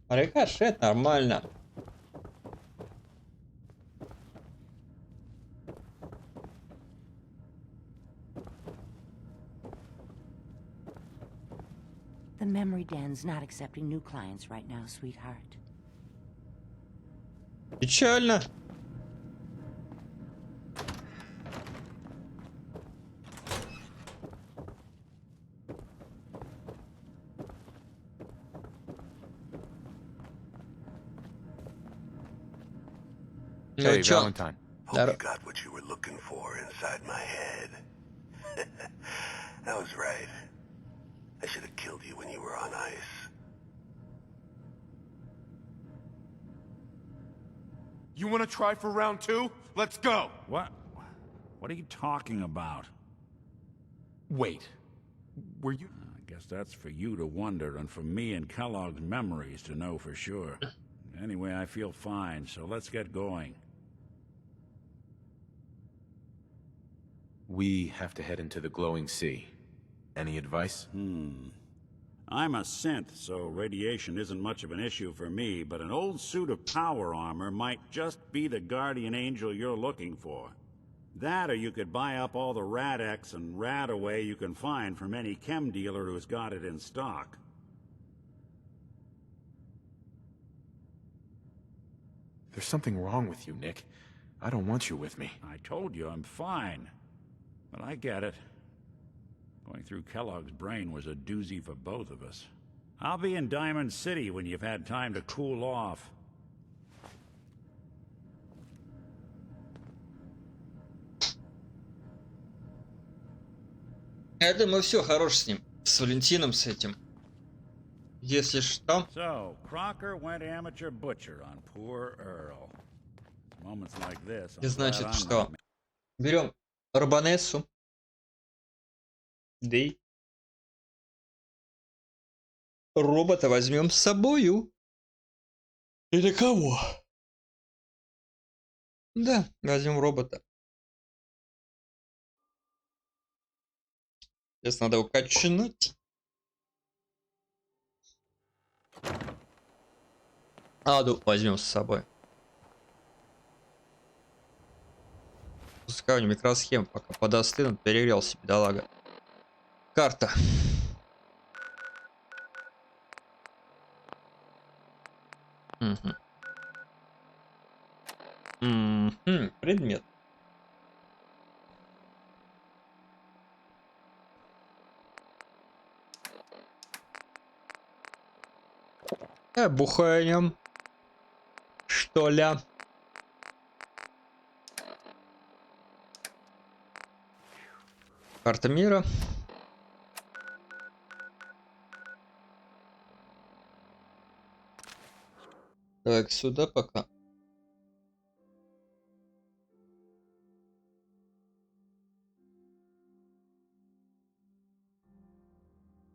Рикошет нормально. The memory den's not accepting new clients right now, sweetheart. Печально. Hey, Valentine. Hope you got what you were looking for inside my head. I was right. I should have killed you when you were on ice. You want to try for round 2? Let's go! What? What are you talking about? Wait. Were you... I guess that's for you to wonder, and for me and Kellogg's memories to know for sure. Anyway, I feel fine, so let's get going. We have to head into the glowing sea. Any advice? I'm a synth, so radiation isn't much of an issue for me, but an old suit of power armor might just be the guardian angel you're looking for. That, or you could buy up all the Rad-X and Rad-Away you can find from any chem dealer who's got it in stock. There's something wrong with you, Nick. I don't want you with me. I told you I'm fine. But I get it. Going through Kellogg's brain was a doozy for both of us. I'll be in Diamond City when you've had time to cool off. Я думаю, все, хорош с ним. С Валентином, с этим. Если что... So, Crocker went amateur butcher on poor Earl. Moments like this, И I'm glad значит, I'm что? not... Берем Робонессу. Да и робота возьмем с собою. Или кого? Да, возьмем робота. Сейчас надо его качнуть. Аду возьмем с собой. Пускай у него микросхем пока подостынут, перегрелся, бедолага. Карта. Предмет. Бухаем. Что ли? Карта мира. Так, сюда пока.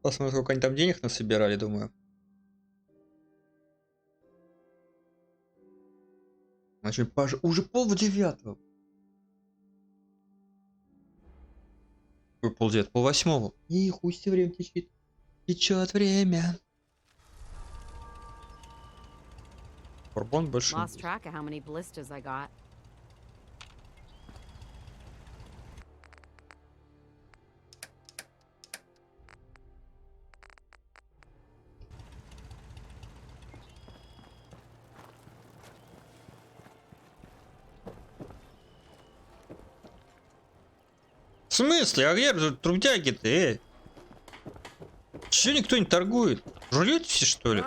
Посмотрим, сколько они там денег насобирали, думаю. Значит, уже 8:30. Ой, 7:30, 7:30. И хуй себе, время течет. Течет время. Бурбон больше. Lost track of how many blisters I got. В смысле? А где же трудяги-то, Че никто не торгует? Жрете все, что ли?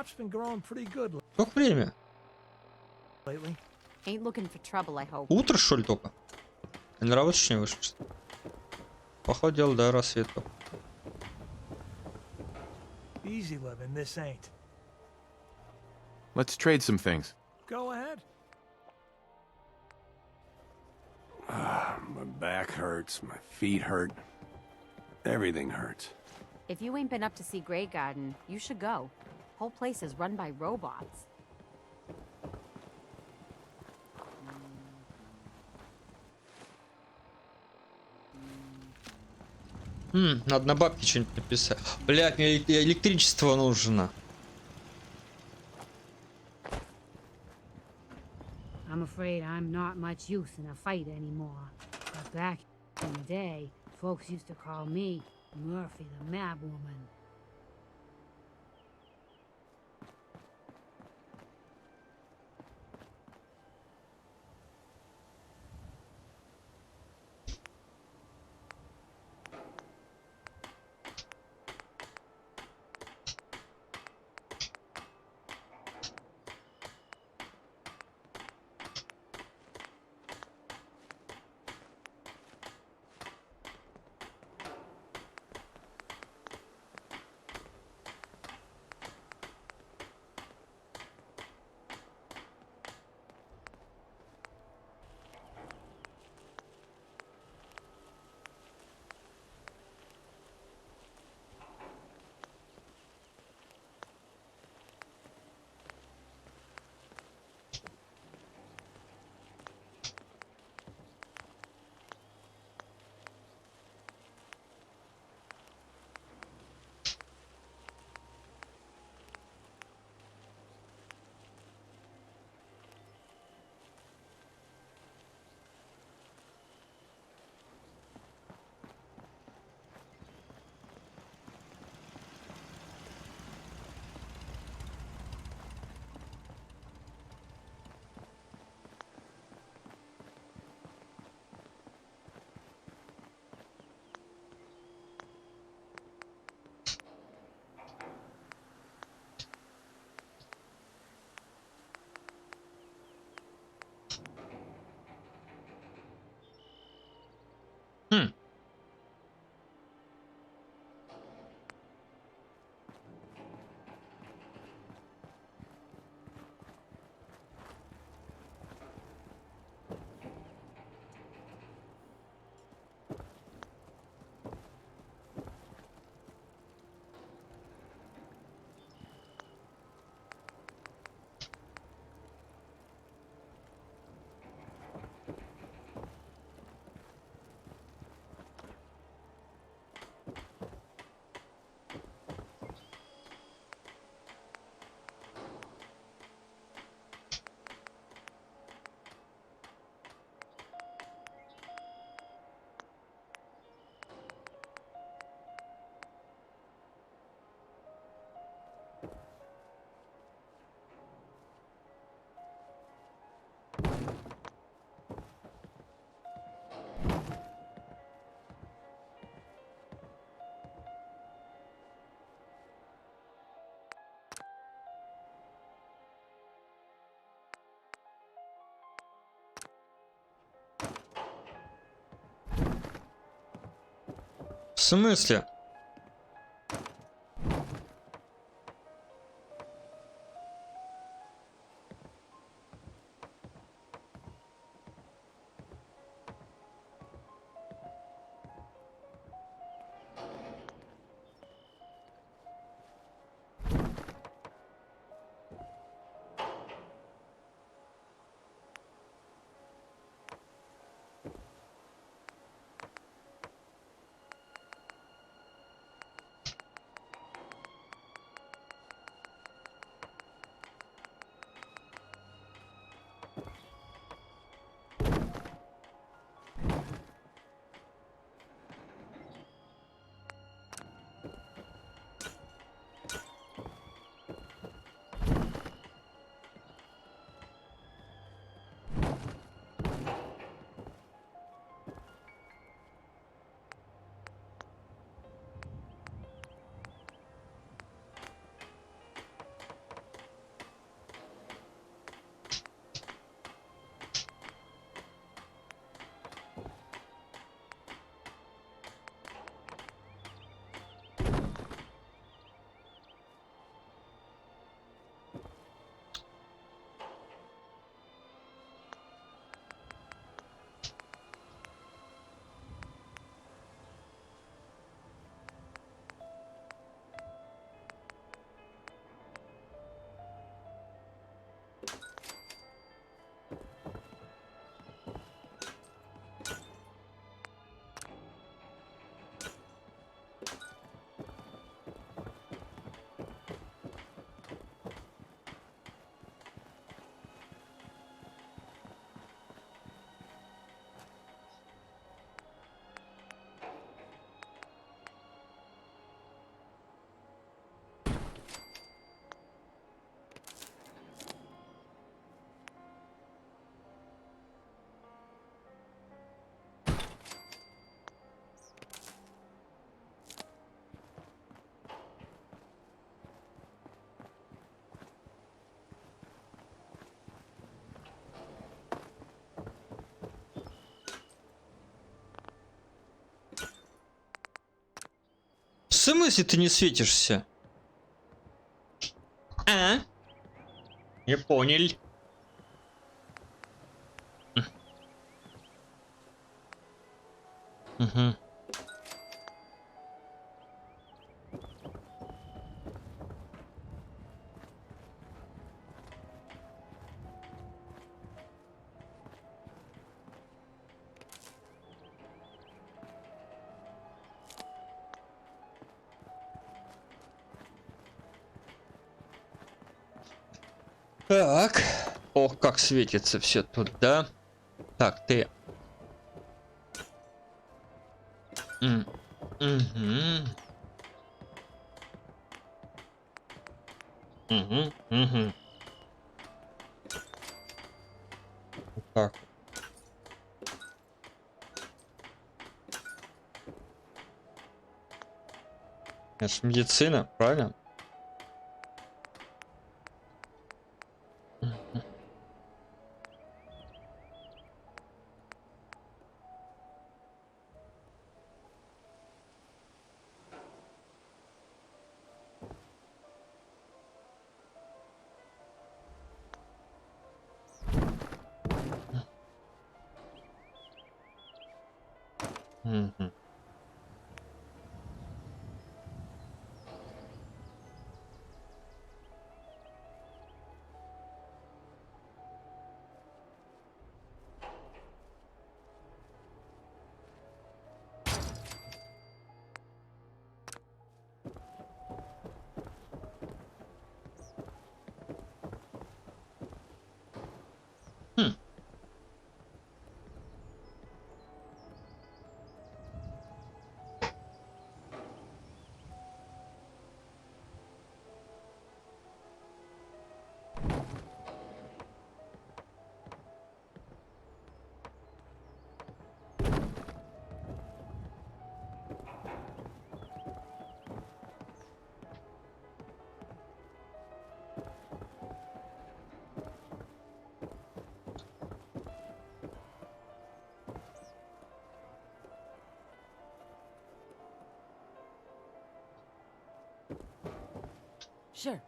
Сколько время? Ain't looking for trouble, I hope. Утро, что ли, только? Я на работу еще не вышел, что ли? Походу, дело до рассвета. Easy living, this ain't. Let's trade some things. Go ahead. My back hurts, my feet hurt. Everything hurts. If you ain't been up to see Grey Garden, you should go. Whole place is run by robots. Надо на бабке что-нибудь написать. Блядь, мне электричество нужно. I'm afraid I'm not much use in a fight anymore. But back in the day, folks used to call me Murphy the Mad Woman. смысле? В смысле ты не светишься? А? Не понял. Угу. Так. Ох, как светится все тут, да? Так, ты. Угу. Угу. Угу. Так. Это ж медицина, правильно? Угу. Sure.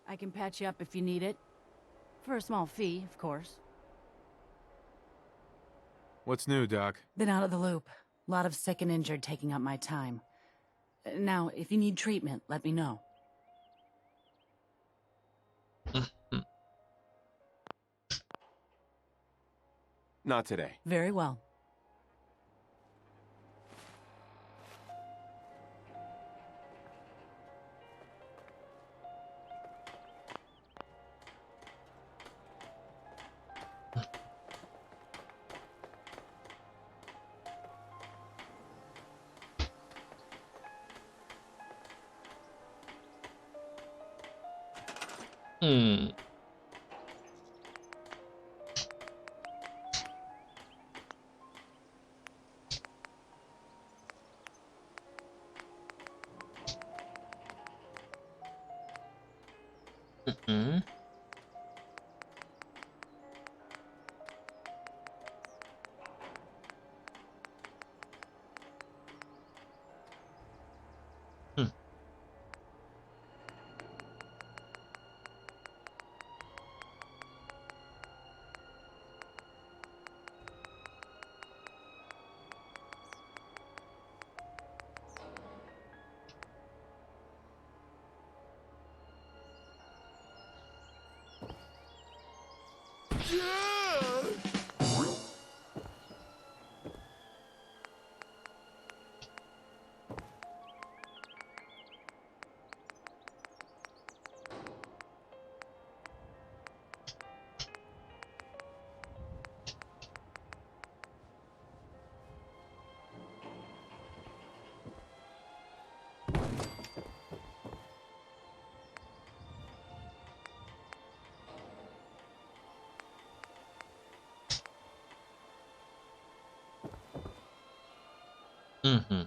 I can patch you up if you need it. For a small fee, of course. What's new, Doc? Been out of the loop. A lot of sick and injured taking up my time. Now, if you need treatment, let me know. Not today. Very well. Mm-hmm.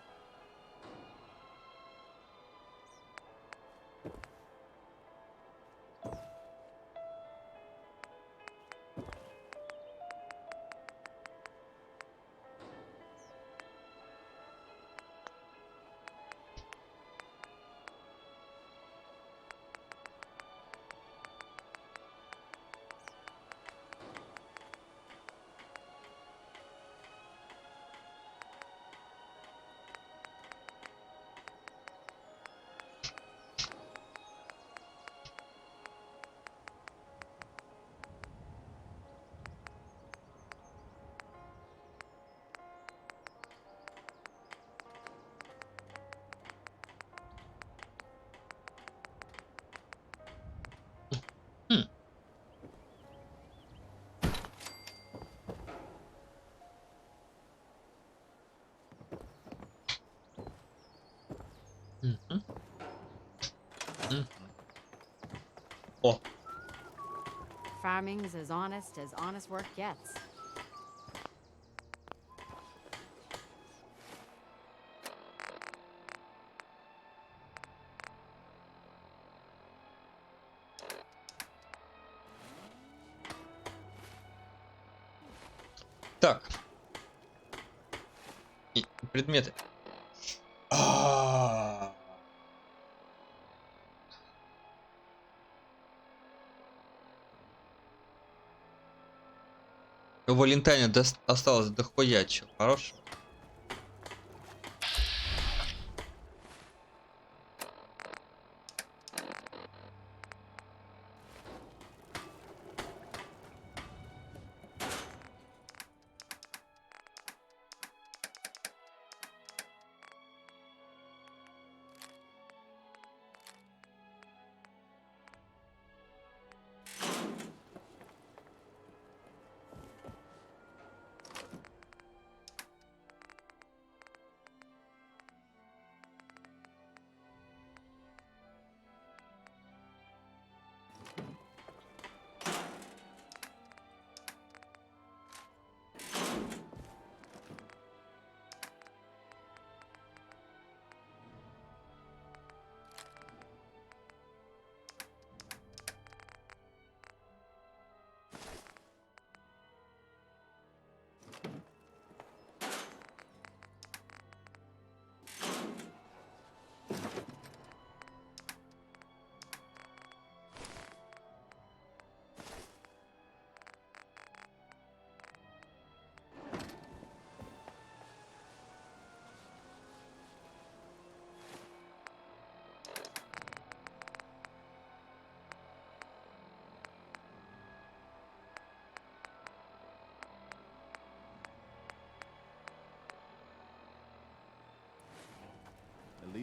Mm-hmm. Oh. Farming's as honest work gets. Так. И предметы. У Валентайна осталось дохуя чего хорошего.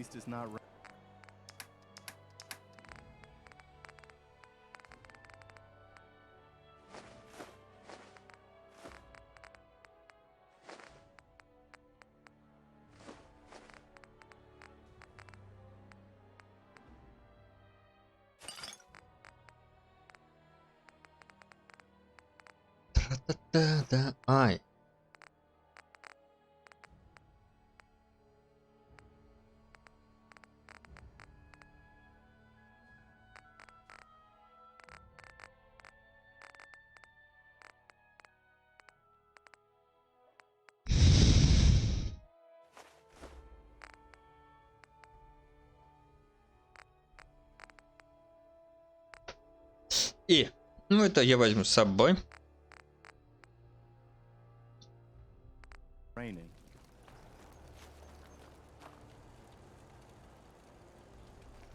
beast is not right. Да, ай. И, ну это я возьму с собой. Raining.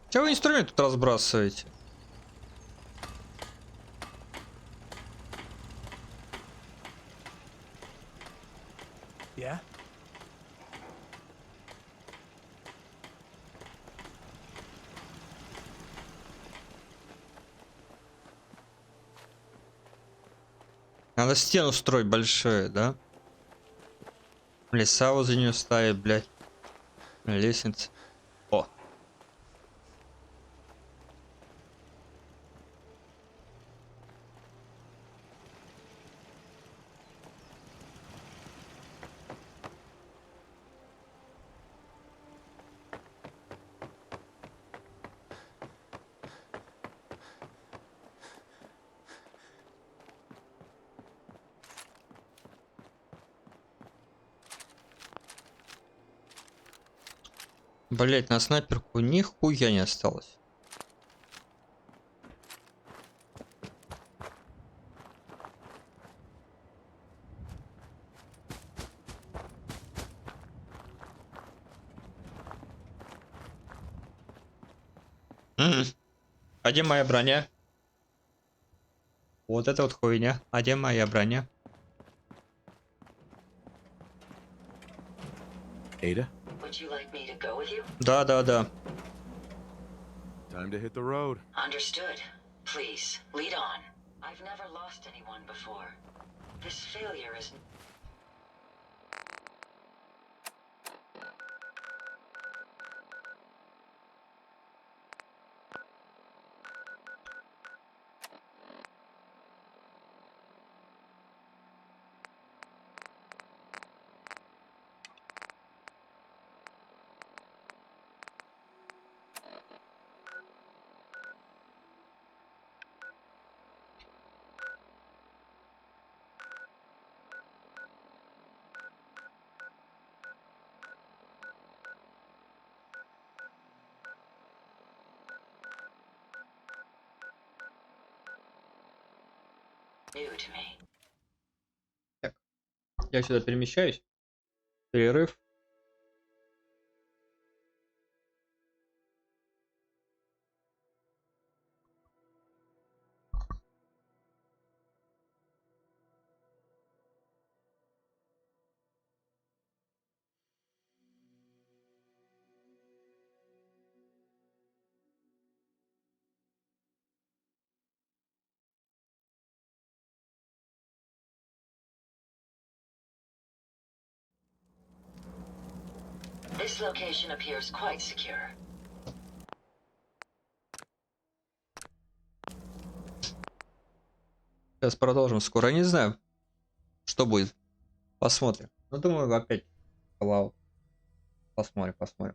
Чего вы инструмент тут разбрасываете? Yeah? Надо стену строить большую, да? Леса возле нее ставить, блядь. Лестница. О. Блять, на снайперку нихуя не осталось. А где моя броня? Вот это вот хуйня. А где моя броня? Ada? Would you like me to go with you? Да, да, да. Time to hit the road. Understood. Please, lead on. I've never lost anyone before. This failure is... new to me. Так. Я сюда перемещаюсь. Перерыв. This location appears quite secure. Сейчас продолжим скоро. Я не знаю, что будет. Посмотрим. Ну, думаю, опять. Вау. Посмотрим, посмотрим.